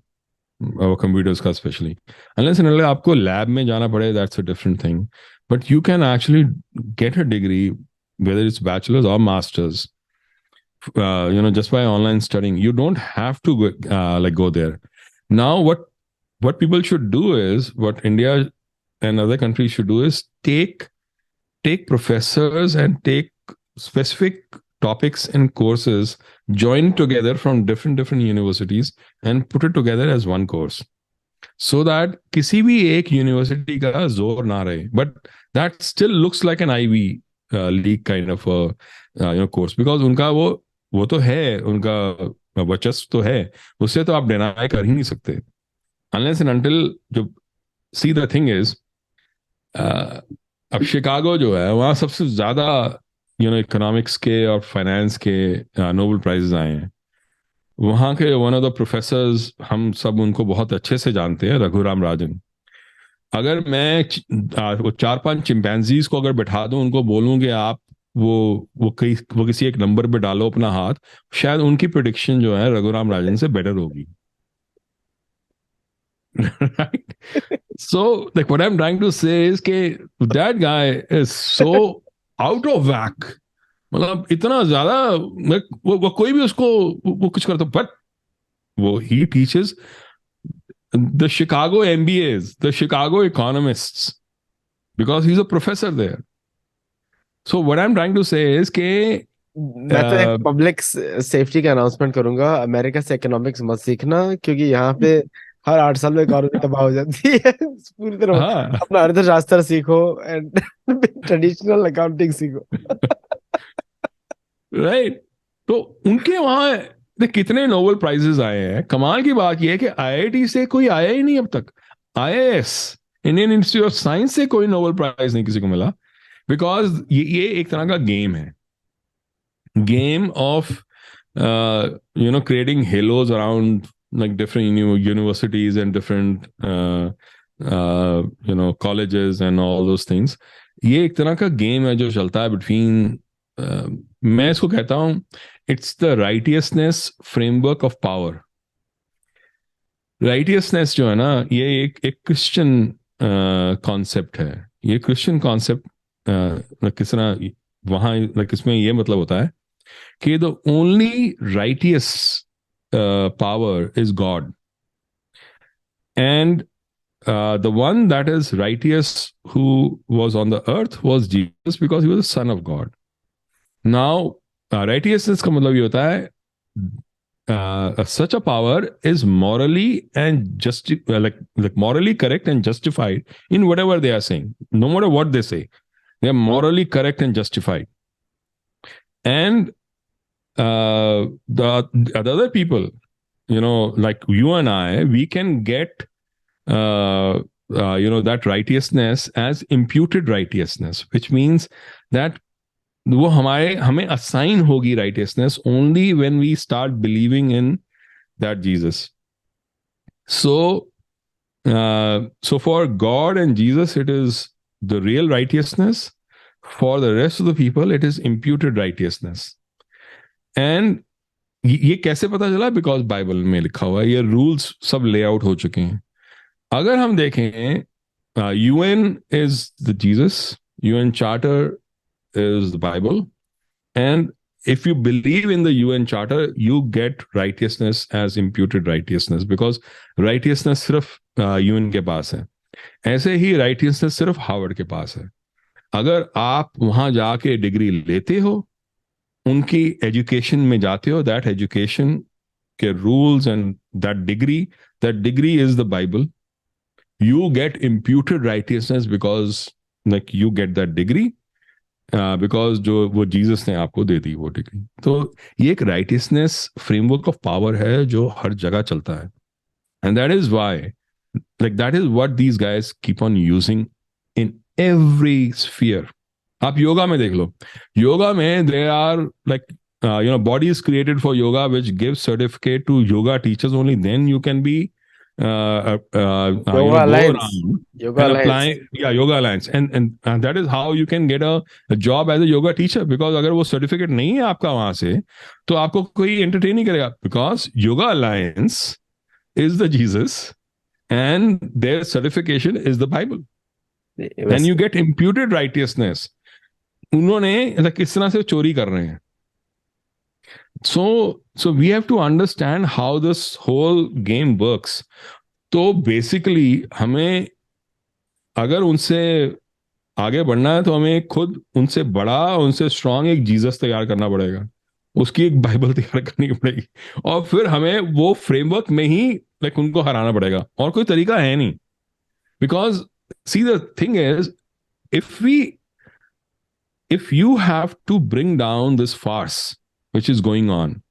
Computers का especially. Unless and unless आपको lab में जाना पड़े, that's a different thing. But you can actually get a degree, whether it's bachelor's or master's, just by online studying. You don't have to go there. Now, what people should do is, what India and other countries should do is take professors and take specific topics and courses joined together from different universities and put it together as one course, so that किसी भी एक university का जोर ना रहे, but that still looks like an Ivy League kind of a course, because उनका वो तो है, उनका वर्चस्व तो है, उससे तो आप डिनाई कर ही नहीं सकते unless and until जो see the thing is अब शिकागो जो है वहाँ सबसे ज्यादा इकोनॉमिक्स के और फाइनेंस के नोबेल प्राइजेस आए हैं. वहाँ के वन ऑफ द प्रोफेसर्स, हम सब उनको बहुत अच्छे से जानते हैं, रघुराम राजन. अगर मैं 4-5 चिंपैंजीज को अगर बैठा दूं, उनको बोलूं कि आप वो किसी एक नंबर पे डालो अपना हाथ, शायद उनकी प्रेडिक्शन जो है रघुराम राजन से बेटर होगी. Right? So, like, what I'm trying to say is that guy is so out of whack. मतलब इतना ज्यादा वो कोई भी उसको वो कुछ करता, बट वो he teaches the Chicago MBAs, the Chicago economists, because he's a professor there. So what I'm trying to say is मैं तो एक पब्लिक सेफ्टी का अनाउंसमेंट करूंगा, अमेरिका से इकोनॉमिक्स मत सीखना, क्योंकि यहाँ पे हर 8 साल में इकोनॉमी तबाह हो जाती है. पूरी तरह अपना अर्थशास्त्र सीखो एंड ट्रेडिशनल अकाउंटिंग सीखो. राइट. तो उनके वहां कितने नोबेल प्राइजेस आए हैं. कमाल की बात यह है कि IIT से कोई आया ही नहीं अब तक. IIS, Indian institute of science से कोई नोबेल प्राइज नहीं किसी को मिला, बिकॉज ये एक तरह का गेम है, game of creating halos around like different universities and different colleges and all those things. ये एक तरह का गेम है जो चलता है बिटवीन, मैं इसको कहता हूं, it's the righteousness framework of power. Righteousness जो है ना, ये एक क्रिश्चियन कॉन्सेप्ट है. ये क्रिश्चियन कॉन्सेप्ट किस तरह वहां इसमें ये मतलब होता है कि the only righteous power is God, and the one that is righteous who was on the earth was Jesus, because he was the son of God. Now righteousness का मतलब ये होता है such a power is morally and like morally correct and justified in whatever they are saying. No matter what they say, they are morally correct and justified. And the other people, like you and I, we can get that righteousness as imputed righteousness, which means that वो हमें assign होगी righteousness only when we start believing in that Jesus. So for God and Jesus, it is the real righteousness. For the rest of the people, it is imputed righteousness. And ये कैसे पता चला? Because Bible में लिखा हुआ है, ये rules सब ले आउट हो चुके हैं. अगर हम देखें, UN is the Jesus, UN Charter is the Bible, and if you believe in the UN Charter, you get righteousness as imputed righteousness, because righteousness सिर्फ UN के पास है. ऐसे ही righteousness सिर्फ हार्वर्ड के पास है. अगर आप वहां जाके डिग्री लेते हो, उनकी एजुकेशन में जाते हो, दैट एजुकेशन के rules and that degree is the Bible. You get imputed righteousness because like you get that degree, because जो वो जीसस ने आपको दे दी वो डिग्री. तो ये एक राइटियसनेस फ्रेमवर्क ऑफ पावर है जो हर जगह चलता है. And that is why, like that is what these guys keep on using in every sphere. आप योगा में देख लो. योगा में there are like body is created for yoga which gives certificate to yoga teachers. Only then you can be Yoga go Alliance. around Yoga and apply. Alliance. Yeah, yoga alliance. And that is how you can get a job as a yoga teacher, because अगर वो certificate नहीं है आपका वहां से, तो आपको कोई एंटरटेन नहीं करेगा. Because yoga alliance is the Jesus and their certification is the Bible, and बस you get imputed righteousness. उन्होंने मतलब किस तरह से चोरी कर रहे हैं. So we have to understand how this whole game works. तो बेसिकली हमें अगर उनसे आगे बढ़ना है तो हमें खुद उनसे बड़ा, उनसे स्ट्रांग एक जीसस तैयार करना पड़ेगा, उसकी एक बाइबल तैयार करनी पड़ेगी, और फिर हमें वो फ्रेमवर्क में ही लाइक उनको हराना पड़ेगा. और कोई तरीका है नहीं. Because see, the thing is, if we if you have to bring down this farce which is going on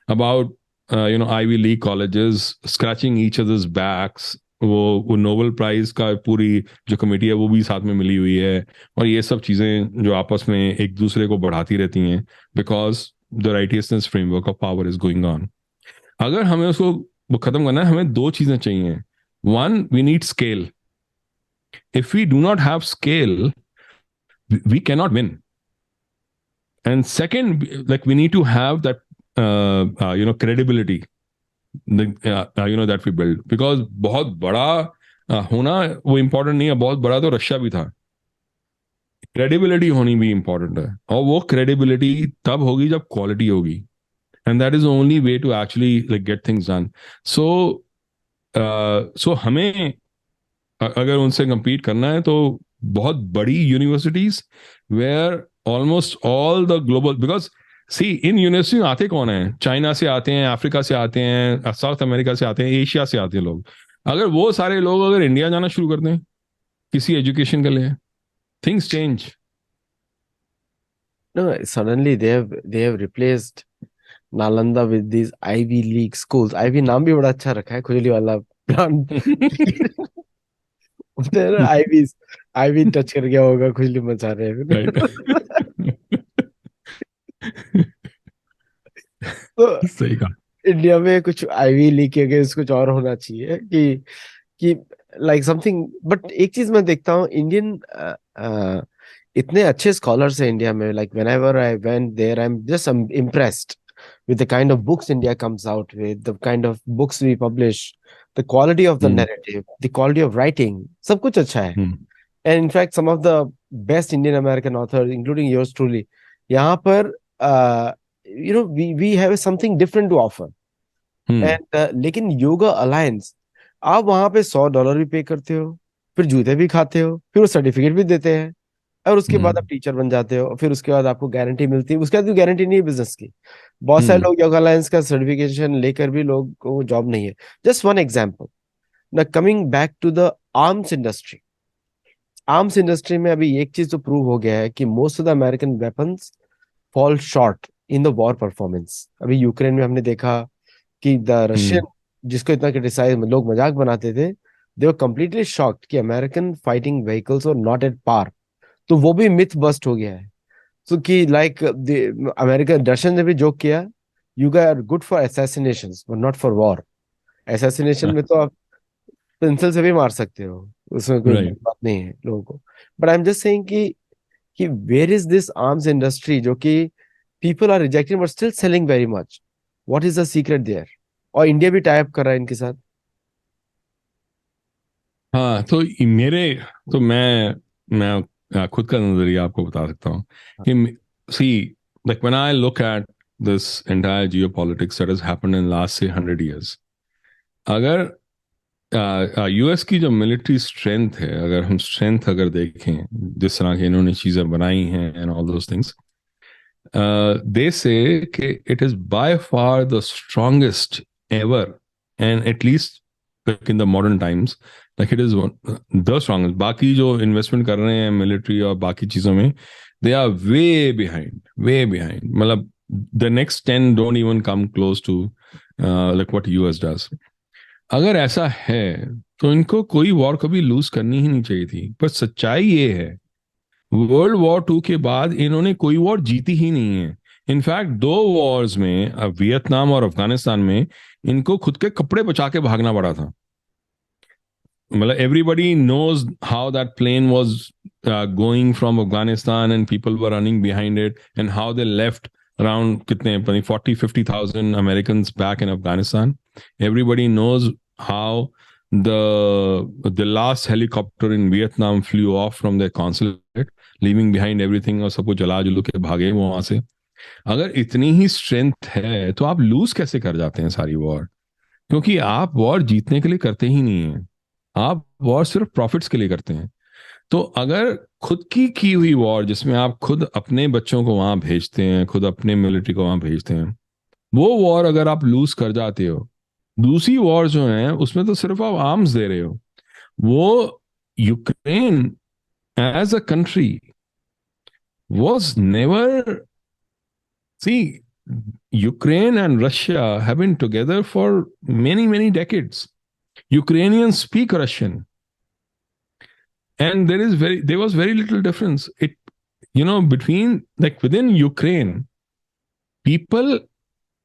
about Ivy League colleges scratching each other's backs, वो नोबेल प्राइज का पूरी जो कमेटी है वो भी साथ में मिली हुई है, और ये सब चीजें जो आपस में एक दूसरे को बढ़ाती रहती हैं, because the righteousness framework of power is going on. अगर हमें उसको वो खत्म करना है, हमें दो चीजें चाहिए. One, we need scale. If we do not have scale, we cannot win. And second, like we need to have that credibility, that we build, because बहुत बड़ा होना वो इम्पोर्टेंट नहीं है, बहुत बड़ा तो रशिया भी था. क्रेडिबिलिटी होनी भी इम्पोर्टेंट है, और वो क्रेडिबिलिटी तब होगी जब क्वालिटी होगी. And that is the only way to actually like get things done. So हमें अगर उनसे compete करना है तो बहुत बड़ी universities where almost all the global, because see in university आते कौन है, चाइना से आते हैं, अफ्रीका से आते हैं, साउथ अमेरिका से आते हैं, एशिया से आते हैं लोग. अगर वो सारे लोग अगर इंडिया जाना शुरू कर दें किसी एजुकेशन के लिए, things change. no, suddenly they have replaced Nalanda with these Ivy League schools. Ivy नाम भी बड़ा अच्छा रखा है, खुजली वाला प्लांट. आईवी आईवी टच कर गया होगा, खुजली मचा रहे राइट. हैं. तो सही कहा. इंडिया में कुछ आईवी लीग के अगेंस्ट कुछ और होना चाहिए कि लाइक समथिंग. बट एक चीज मैं देखता हूँ, इंडियन इतने अच्छे स्कॉलर्स हैं इंडिया में. Like whenever I went there, I am just impressed with the kind of books India comes out with, the kind of books we publish, the quality of the narrative, the quality of writing, सब कुछ अच्छा है. And in fact, some of the best Indian American authors, including yours truly, यहाँ पर we have something different to offer. And लेकिन yoga alliance, आप वहां पे $100 भी पे करते हो, फिर जूते भी खाते हो, फिर वो सर्टिफिकेट भी देते हैं, और उसके बाद आप टीचर बन जाते हो, फिर उसके बाद आपको गारंटी मिलती है. उसके बाद भी गारंटी नहीं है बिजनेस की. बहुत सारे लोग योगा अलायंस का सर्टिफिकेशन लेकर भी लोग को जॉब नहीं है. जस्ट वन एग्जांपल, ना coming back to the arms industry. Arms industry में अभी एक चीज तो प्रूव हो गया है कि most of the American weapons fall short in the war performance. अभी यूक्रेन में हमने देखा कि द रशियन, जिसको इतना क्रिटिसाइज लोग मजाक बनाते थे, दे वर कंप्लीटली शॉक्ड कि अमेरिकन फाइटिंग व्हीकल्स और नॉट एट पार. तो वो भी मिथ बस्ट हो गया है. सो कि लाइक अमेरिकन रशियन ने भी जोक किया, you guys are good for assassinations but not for war. Assassination में तो आप पेंसिल से भी मार सकते हो, उसमें कोई राइट. बात नहीं है लोगों को. But I am just saying कि where is this arms industry जो कि people are rejecting but still selling very much. What is the secret there? और इंडिया भी टाई अप कर रहा है इनके साथ. हाँ, तो मेरे तो मैं खुद का नजरिया आपको बता सकता हूँ कि सी, like when I look at this entire geopolitics that has happened in last say 100 years, अगर यूएस की जो मिलिट्री स्ट्रेंथ है, अगर हम स्ट्रेंथ अगर देखें, जिस तरह की इन्होंने चीजें बनाई हैं and all those things, they say कि it is by far the strongest ever, and at least like in the modern times, like it is one, the strongest. बाकी जो इन्वेस्टमेंट कर रहे हैं मिलिट्री और बाकी चीजों में, they are way behind. मतलब the next 10 don't even come close to like what US does. अगर ऐसा है तो इनको कोई वॉर कभी लूज करनी ही नहीं चाहिए थी, पर सच्चाई ये है वर्ल्ड वॉर 2 के बाद इन्होंने कोई वॉर जीती ही नहीं है। इनफैक्ट दो वॉर्स में, वियतनाम और अफगानिस्तान में, इनको खुद के कपड़े बचा के भागना पड़ा था। मतलब everybody knows how that plane was going from Afghanistan and people were running behind it, and how they left around कितने 40-50,000 Americans back in Afghanistan. Everybody knows how the last helicopter in Vietnam flew off from their consulate, leaving behind everything, और सबको जला जुलू के भागे वो वहां से। अगर इतनी ही स्ट्रेंथ है तो आप लूज कैसे कर जाते हैं सारी वॉर? क्योंकि आप वॉर जीतने के लिए करते ही नहीं है, आप वॉर सिर्फ प्रॉफिट्स के लिए करते हैं। तो अगर खुद की हुई वॉर, जिसमें आप खुद अपने बच्चों को वहां भेजते हैं, खुद अपने मिलिट्री को वहां भेजते हैं, वो वॉर अगर आप लूज कर जाते हो, दूसरी वॉर जो है उसमें तो सिर्फ आप आर्म्स दे रहे हो। वो Ukraine as a country was never, see, Ukraine and Russia have been together for many decades. Ukrainians speak Russian, and there was very little difference. It, between, like, within Ukraine, people,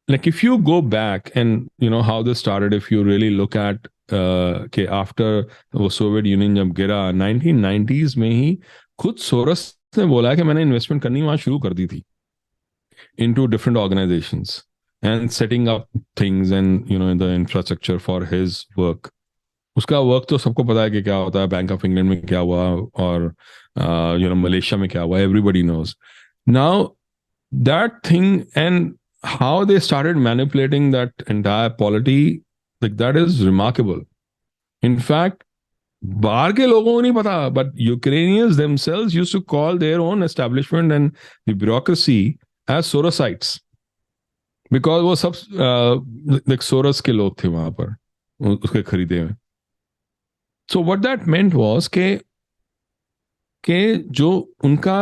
like, if you go back and how this started, if you really look at कि after वो Soviet union जब गिरा 1990s में ही खुद source ने बोला कि मैंने इन्वेस्टमेंट करनी वहां शुरू कर दी थी into different organizations and setting up things and the infrastructure for his work. उसका वर्क तो सबको पता है कि क्या होता है, बैंक ऑफ इंग्लैंड में क्या हुआ और मलेशिया में क्या हुआ, everybody knows now that thing, and how they started manipulating that entire polity, like that is remarkable. In fact, बाहर के लोगों को नहीं पता, but Ukrainians themselves used to call their own establishment and the bureaucracy as Sorosites, because वो सब like source के लोग थे वहां पर उसके खरीदे में। So what that meant was के जो उनका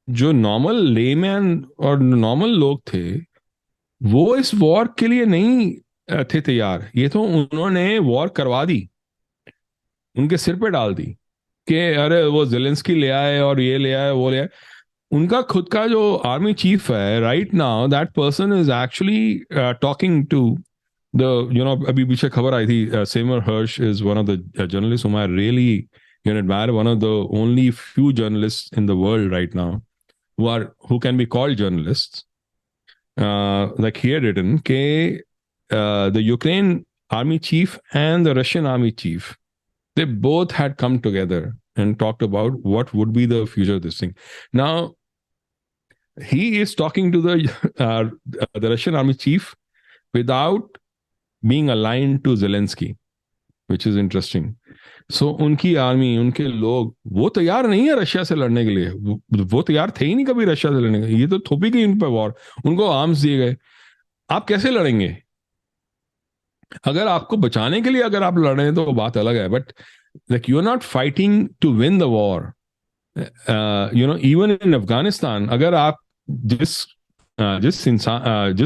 जो नॉर्मल लेमैन और नॉर्मल लोग थे, वो इस वॉर के लिए नहीं थे तैयार। ये तो उन्होंने वॉर करवा दी, उनके सिर पे डाल दी कि अरे वो जेलेंस्की ले आए और ये ले आए वो ले आए। उनका खुद का जो आर्मी चीफ है right now, that person is actually talking to the अभी पीछे खबर आई थी, Seymour Hersh is one of the journalist whom I really admire, one of the only few journalists in the world right now who can be called journalists. Like he had written ke the Ukraine army chief and the Russian army chief, they both had come together and talked about what would be the future of this thing. Now he is talking to the Russian army chief without being aligned to Zelensky, which is interesting. So उनकी army, उनके लोग, वो तैयार नहीं है Russia से लड़ने के लिए, वो तैयार थे ही नहीं कभी रशिया से लड़ने के लिए। ये तो थोपी गई उन पर वॉर, उनको आर्म्स दिए गए। आप कैसे लड़ेंगे? अगर आपको बचाने के लिए अगर आप लड़ रहे हैं तो वो बात अलग है, but like you are not fighting to win the war. Even in Afghanistan, अगर आप जिस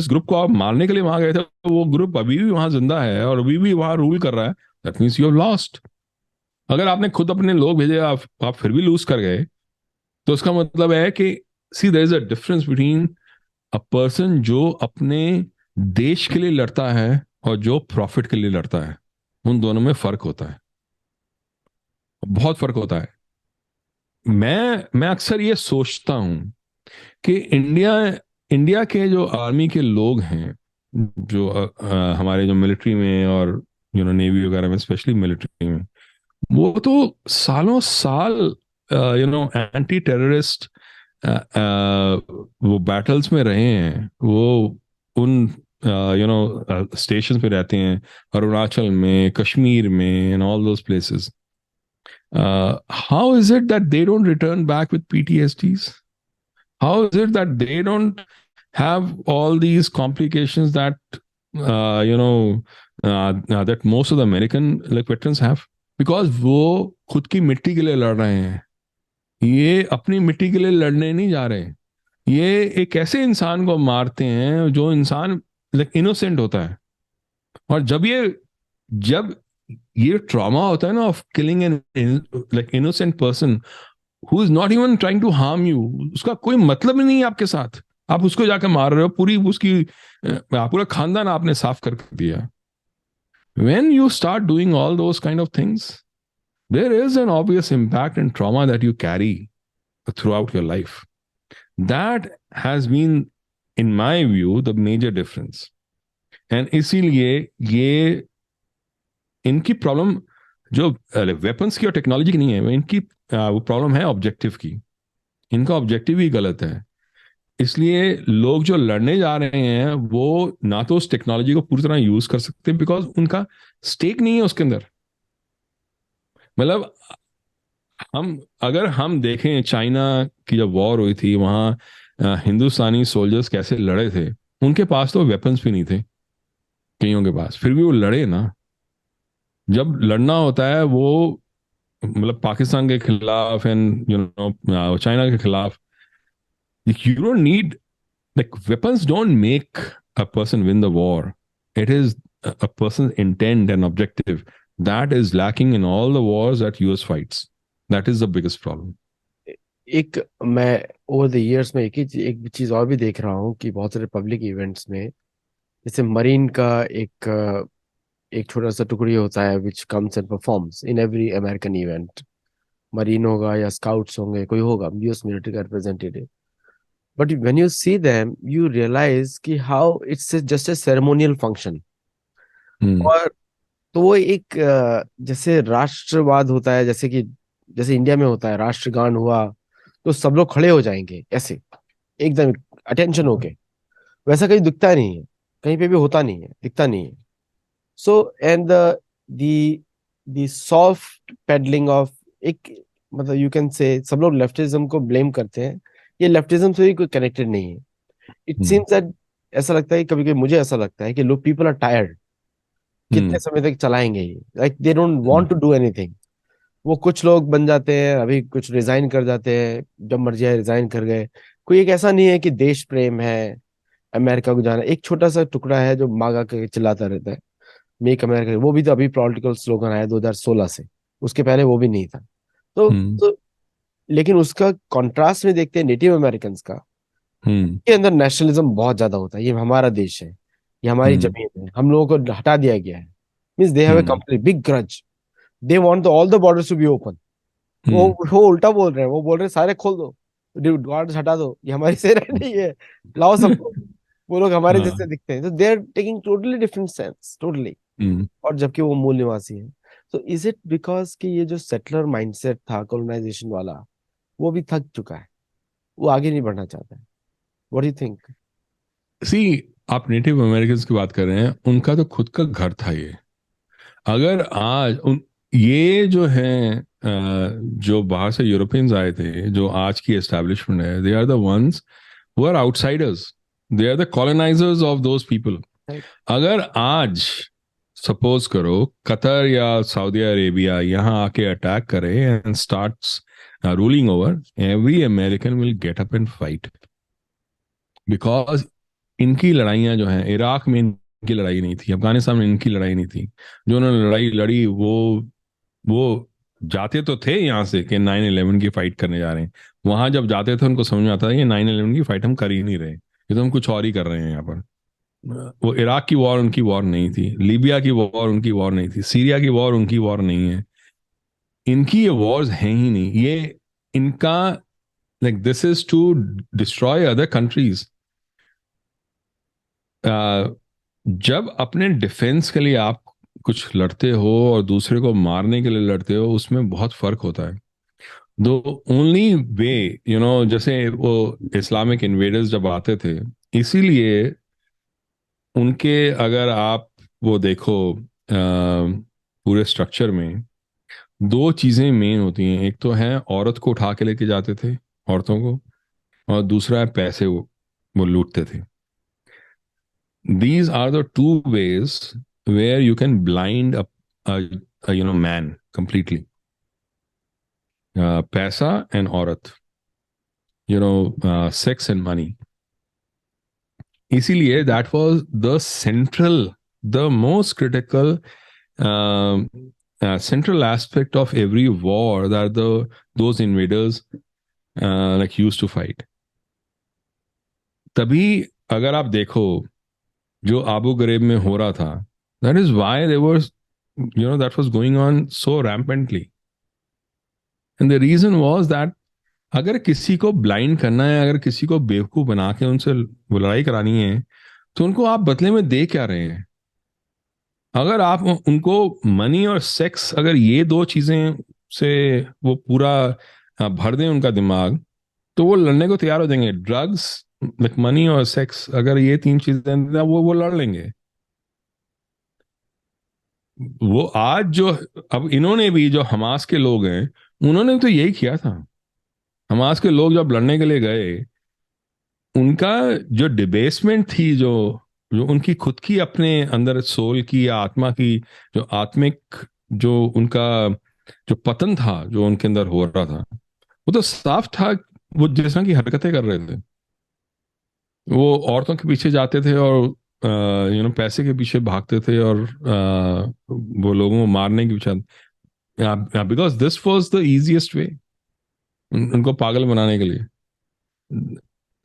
ग्रुप को आप मारने के लिए वहां गए थे, वो ग्रुप अभी भी वहां जिंदा है और अभी भी वहां रूल कर रहा है, that means you have lost. अगर आपने खुद अपने लोग भेजे, आप फिर भी लूज कर गए, तो उसका मतलब है कि see there is a difference between a person जो अपने देश के लिए लड़ता है और जो प्रॉफिट के लिए लड़ता है। उन दोनों में फर्क होता है, बहुत फर्क होता है। मैं अक्सर ये सोचता हूं कि इंडिया के जो आर्मी के लोग हैं, जो हमारे जो मिलिट्री में और नेवी वगैरह में, स्पेशली मिलिट्री में, वो तो सालों साल एंटी टेररिस्ट वो बैटल्स में रहे हैं। वो उन स्टेशन पे रहते हैं, अरुणाचल में, कश्मीर में, and all those places, how is it that they don't return back with PTSDs? How is it that they don't have all these complications that that most of the American like veterans have? Because वो खुद की मिट्टी के लिए लड़ रहे हैं, ये अपनी मिट्टी के लिए लड़ने नहीं जा रहे। ये एक ऐसे इंसान को मारते हैं जो इंसान लाइक इनोसेंट होता है। और जब ये ट्रॉमा होता है ना of killing an like innocent person who is not even trying to harm you, उसका कोई मतलब ही नहीं है आपके साथ, आप उसको जाकर मार रहे हो, पूरी उसकी पूरा खानदान आपने साफ कर दिया। when you start doing all those kind of things, there is an obvious impact and trauma that you carry throughout your life. That has been, in my view, the major difference. And इसीलिए ये इनकी problem जो weapons की और technology की नहीं है, इनकी वो प्रॉब्लम है ऑब्जेक्टिव की। इनका ऑब्जेक्टिव ही गलत है। इसलिए लोग जो लड़ने जा रहे हैं वो ना तो उस टेक्नोलॉजी को पूरी तरह यूज कर सकते, बिकॉज उनका स्टेक नहीं है उसके अंदर। मतलब अगर हम देखें चाइना की जब वॉर हुई थी, वहां हिंदुस्तानी सोल्जर्स कैसे लड़े थे। उनके पास तो वेपन्स भी नहीं थे कईयों के पास, फिर भी वो लड़े ना। जब लड़ना होता है वो मतलब पाकिस्तान के खिलाफ एंड चाइना के खिलाफ, you don't need like weapons don't make a person win the war. It is a person's intent and objective that is lacking in all the wars that US fights. That is the biggest problem. एक मैं over the years में एक चीज और भी देख रहा हूँ कि बहुत सारे पब्लिक इवेंट्स में, जैसे मरीन का एक छोटा सा टुकड़ी होता है which comes and performs in every American event. Marine होगा या स्काउट्स होंगे, कोई होगा यूएस मिलिट्री का representative. But when you see them you realize कि how it's just a ceremonial function. Hmm. और तो वो एक जैसे राष्ट्रवाद होता है, जैसे इंडिया में होता है राष्ट्रगान हुआ तो सब लोग खड़े हो जाएंगे ऐसे एकदम अटेंशन होके, वैसा कहीं दिखता नहीं है, कहीं पे भी होता नहीं है, दिखता नहीं है। So and the soft pedalling of एक, मतलब यू कैन से सब लोग लेफ्टिज्म को ब्लेम करते हैं, ये लेफ्टिज्म से भी कोई कनेक्टेड नहीं है। It Hmm. सीम्स दैट ऐसा लगता है कभी कभी, मुझे ऐसा लगता है कि लोग पीपल आर टायर्ड, कितने Hmm. समय तक चलाएंगे ये, like they don't Hmm. Want to do anything. वो कुछ लोग बन जाते हैं, अभी कुछ रिजाइन कर जाते हैं, जब मर्जी आए रिजाइन कर गए। कोई एक ऐसा नहीं है कि देश प्रेम है, अमेरिका को जाना। एक छोटा सा टुकड़ा है जो मागा के चिल्लाता रहता है, मेक अमेरिका, वो भी तो अभी पॉलिटिकल स्लोगन आया 2016 से, उसके पहले वो भी नहीं था। Hmm. तो लेकिन उसका कॉन्ट्रास्ट में देखते हैं नेटिव अमेरिकन का, Hmm. के अंदर नेशनलिज्म बहुत ज्यादा होता है। ये हमारा देश है, ये हमारी Hmm. जमीन है, हम लोगों को हटा दिया गया है। Means they have a Hmm. Complete big grudge, they want all the borders to be open. Hmm. वो उल्टा बोल रहे हैं, वो बोल रहे हैं सारे खोल दो, गार्ड्स हटा दो, ये हमारी सेना नहीं है, लाओ सबको। वो लोग हमारे जैसे हाँ. दिखते हैं, तो they are taking totally different sense, totally. Hmm. और जबकि वो मूल निवासी है। तो इज इट बिकॉज कि ये जो सेटलर माइंडसेट था कॉलोनाइजेशन वाला, वो भी थक चुका है, वो आगे नहीं बढ़ना चाहता है। What do you think? See, आप नेटिव अमेरिकन की बात कर रहे हैं, उनका तो खुद का घर था ये। अगर आज ये जो हैं जो बाहर से यूरोपियंस आए थे, जो आज की एस्टैब्लिशमेंट है, they are the ones who are outsiders, they are the colonisers of those people. अगर आज सपोज करो कतर या सऊदी अरेबिया यहाँ आके अटैक करे and starts ruling over, every American will get up and fight. Because इनकी लड़ाइयाँ जो हैं, इराक में इनकी लड़ाई नहीं थी, अफगानिस्तान में इनकी लड़ाई नहीं थी। जो उन्होंने लड़ाई लड़ी वो जाते तो थे यहाँ से कि 9/11 की फाइट करने जा रहे हैं। वहां जब जाते थे उनको समझ में आता था कि 9/11 की फाइट हम कर ही नहीं रहे, ये तो हम कुछ और ही कर रहे हैं यहाँ पर। वो इराक की वॉर उनकी वॉर नहीं थी, लीबिया की वॉर उनकी वॉर नहीं थी, सीरिया की वॉर उनकी वॉर नहीं है। इनकी ये वॉर्स हैं ही नहीं। ये इनका like this is to destroy other countries. जब अपने डिफेंस के लिए आप कुछ लड़ते हो और दूसरे को मारने के लिए लड़ते हो, उसमें बहुत फर्क होता है। दो ओनली वे, जैसे वो इस्लामिक इन्वेडर्स जब आते थे, इसीलिए उनके अगर आप वो देखो पूरे स्ट्रक्चर में दो चीजें मेन होती हैं। एक तो है औरत को उठा के लेके जाते थे, औरतों को, और दूसरा है पैसे, वो लूटते थे। These are the two ways where you can blind a man completely. पैसा and औरत, sex and money. इसीलिए that was the central, the most critical, uh, central aspect of every war that those invaders like used to fight. तभी अगर आप देखो जो आबू गरीब में हो रहा था, that is why they were, that was going on so rampantly. And the reason was that अगर किसी को ब्लाइंड करना है, अगर किसी को बेवकूफ बना के उनसे लड़ाई करानी है, तो उनको आप बदले में दे क्या रहे हैं? अगर आप उनको मनी और सेक्स, अगर ये दो चीजें से वो पूरा भर दें उनका दिमाग, तो वो लड़ने को तैयार हो जाएंगे। ड्रग्स, मनी और सेक्स, अगर ये तीन चीजें वो लड़ लेंगे। वो आज जो, अब इन्होंने भी, जो हमास के लोग हैं, उन्होंने तो यही किया था। हमास के लोग जब लड़ने के लिए गए, उनका जो डिबेसमेंट थी, जो जो उनकी खुद की अपने अंदर सोल की या आत्मा की, जो आत्मिक, जो उनका जो पतन था, जो उनके अंदर हो रहा था, वो तो साफ था। वो जिस तरह की हरकतें कर रहे थे, वो औरतों के पीछे जाते थे और पैसे के पीछे भागते थे, और वो लोगों को मारने की पीछे, because this was the easiest way उनको पागल बनाने के लिए।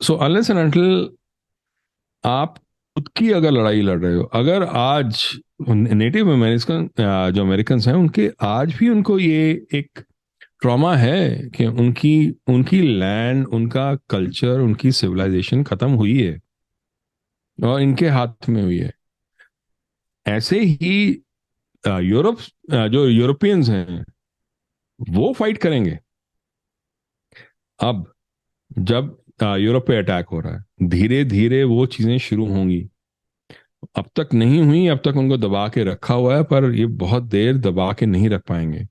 सो अनलेस एंड अनटिल आप खुद की अगर लड़ाई लड़ रहे हो, अगर आज नेटिव अमेरिकन, जो अमेरिकन हैं, उनके आज भी उनको ये एक ट्रॉमा है कि उनकी उनकी लैंड, उनका कल्चर, उनकी सिविलाइजेशन खत्म हुई है और इनके हाथ में हुई है। ऐसे ही यूरोप, जो यूरोपियंस हैं, वो फाइट करेंगे। अब जब यूरोप पे अटैक हो रहा है, धीरे धीरे वो चीजें शुरू होंगी। अब तक नहीं हुई, अब तक उनको दबा के रखा हुआ है, पर ये बहुत देर दबा के नहीं रख पाएंगे।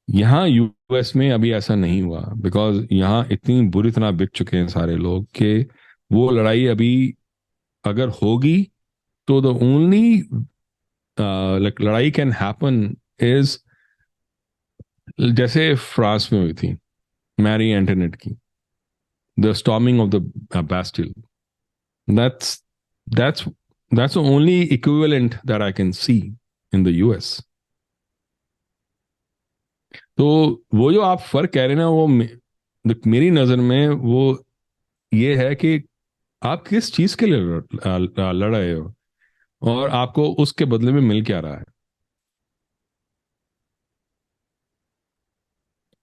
यहाँ यूएस में अभी ऐसा नहीं हुआ, बिकॉज यहाँ इतनी बुरी तरह बिक चुके हैं सारे लोग कि वो लड़ाई अभी अगर होगी, तो द ओनली लाइक लड़ाई कैन हैपन इज जैसे फ्रांस में हुई थी मैरी एंटोनेट की, the storming of the Bastille. That's that's that's the only equivalent that I can see in the US. तो वो जो आप फर्क कह रहे हैं ना, वो मेरी नजर में वो ये है कि आप किस चीज के लिए लड़ रहे हो, और आपको उसके बदले में मिल क्या रहा है।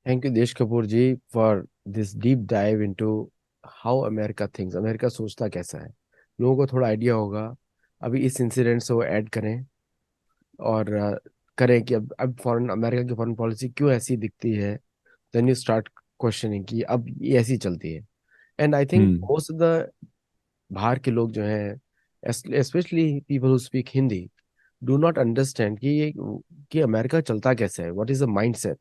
Thank you Desh Kapoor ji for this deep dive into how America thinks, America सोचता कैसा है। लोगों को थोड़ा आइडिया होगा। अभी इस इंसिडेंट से वो ऐड करें और करें कि अब फॉरेन, अमेरिका की फॉरेन पॉलिसी क्यों ऐसी दिखती है। देन यू स्टार्ट क्वेश्चनिंग कि अब ये ऐसी चलती है। And I think hmm. Most of the बाहर के लोग जो हैं, specially people who speak Hindi, do not understand कि ये, कि अमेरिका चलता कैसे है, what is the mindset.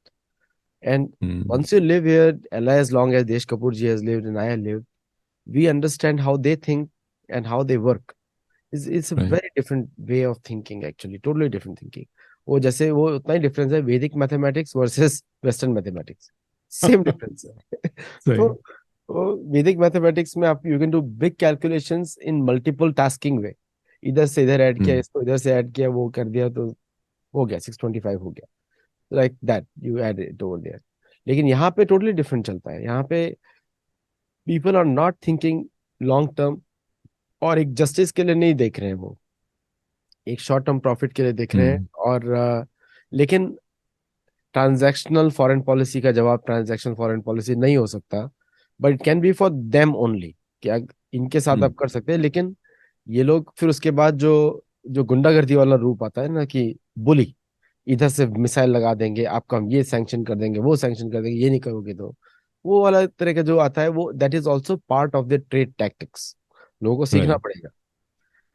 And hmm. once you live here, as long as Desh Kapoor ji has lived and I have lived, we understand how they think and how they work. It's a right. very different way of thinking, actually totally different thinking. वो जैसे वो उतना ही difference है वैदिक mathematics versus western mathematics, same difference है। तो सही। वो वैदिक मैथमेटिक्स में आप you can do big calculations in multiple tasking way. इधर से इधर ऐड किया, हम्म। इसको इधर से ऐड किया, वो कर दिया तो हो गया 625 हो गया, like that you add it over there. लेकिन यहाँ पे टोटली डिफरेंट चलता है। यहाँ पे people are not thinking long term, और एक जस्टिस के लिए नहीं देख रहे हैं वो, एक शॉर्ट टर्म प्रॉफिट के लिए देख रहे हैं। हम्म। और लेकिन ट्रांजैक्शनल फॉरेन पॉलिसी का जवाब ट्रांजैक्शनल फॉरेन पॉलिसी नहीं हो सकता, but it can be for them only, कि इनके साथ आप हम्म। कर सकते हैं। लेकिन ये लोग फिर उसके बाद जो जो गुंडागर्दी वाला रूप आता है ना, कि बुली, इधर से मिसाइल लगा देंगे, आपको हम ये सैंक्शन कर देंगे, वो सैंक्शन कर देंगे, ये नहीं करोगे तो, वो वाला तरह का जो आता है, वो that is also part of the trade tactics. लोगों को सीखना राइट। पड़ेगा।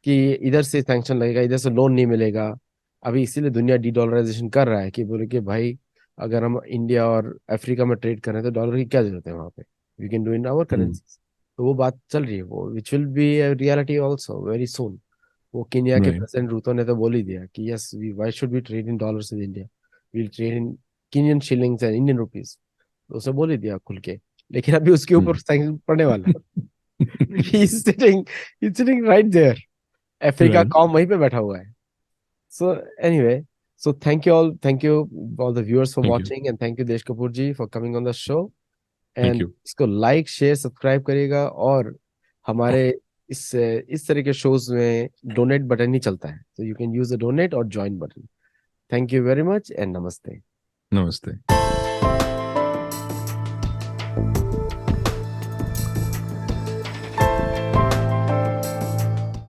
कि इधर से सैंक्शन लगेगा, इधर से लोन नहीं मिलेगा। अभी इसीलिए दुनिया डी डॉलराइजेशन कर रहा है कि बोले कि भाई अगर हम इंडिया और अफ्रीका में ट्रेड कर रहे हैं तो डॉलर की क्या जरूरत है वहाँ पे, we can do in our hmm. Currency. तो वो बात चल रही है, वो which will be reality also very soon. वो केन्या के राइट। प्रेसिडेंट रूतो ने तो बोल ही दिया कि yes we why should we trade in dollars in India, we'll trade in Kenyan shillings and Indian rupees. तो उसे बोल ही दिया खुल के। लेकिन अभी उसके ऊपर हम्म। सैंक्शन पड़ने वाला है। He is sitting right there, Africa right. कॉम वहीं पे बैठा हुआ है। So anyway, so thank you all, thank you all the viewers for thank you. Watching, and thank you Desh Kapoor ji for coming on the show. Thank and you. इसको like share subscribe करिएगा, और हमारे इस तरह के शोज में डोनेट बटन ही चलता है, तो you can use the donate और join button. Thank you very much and नमस्ते। नमस्ते।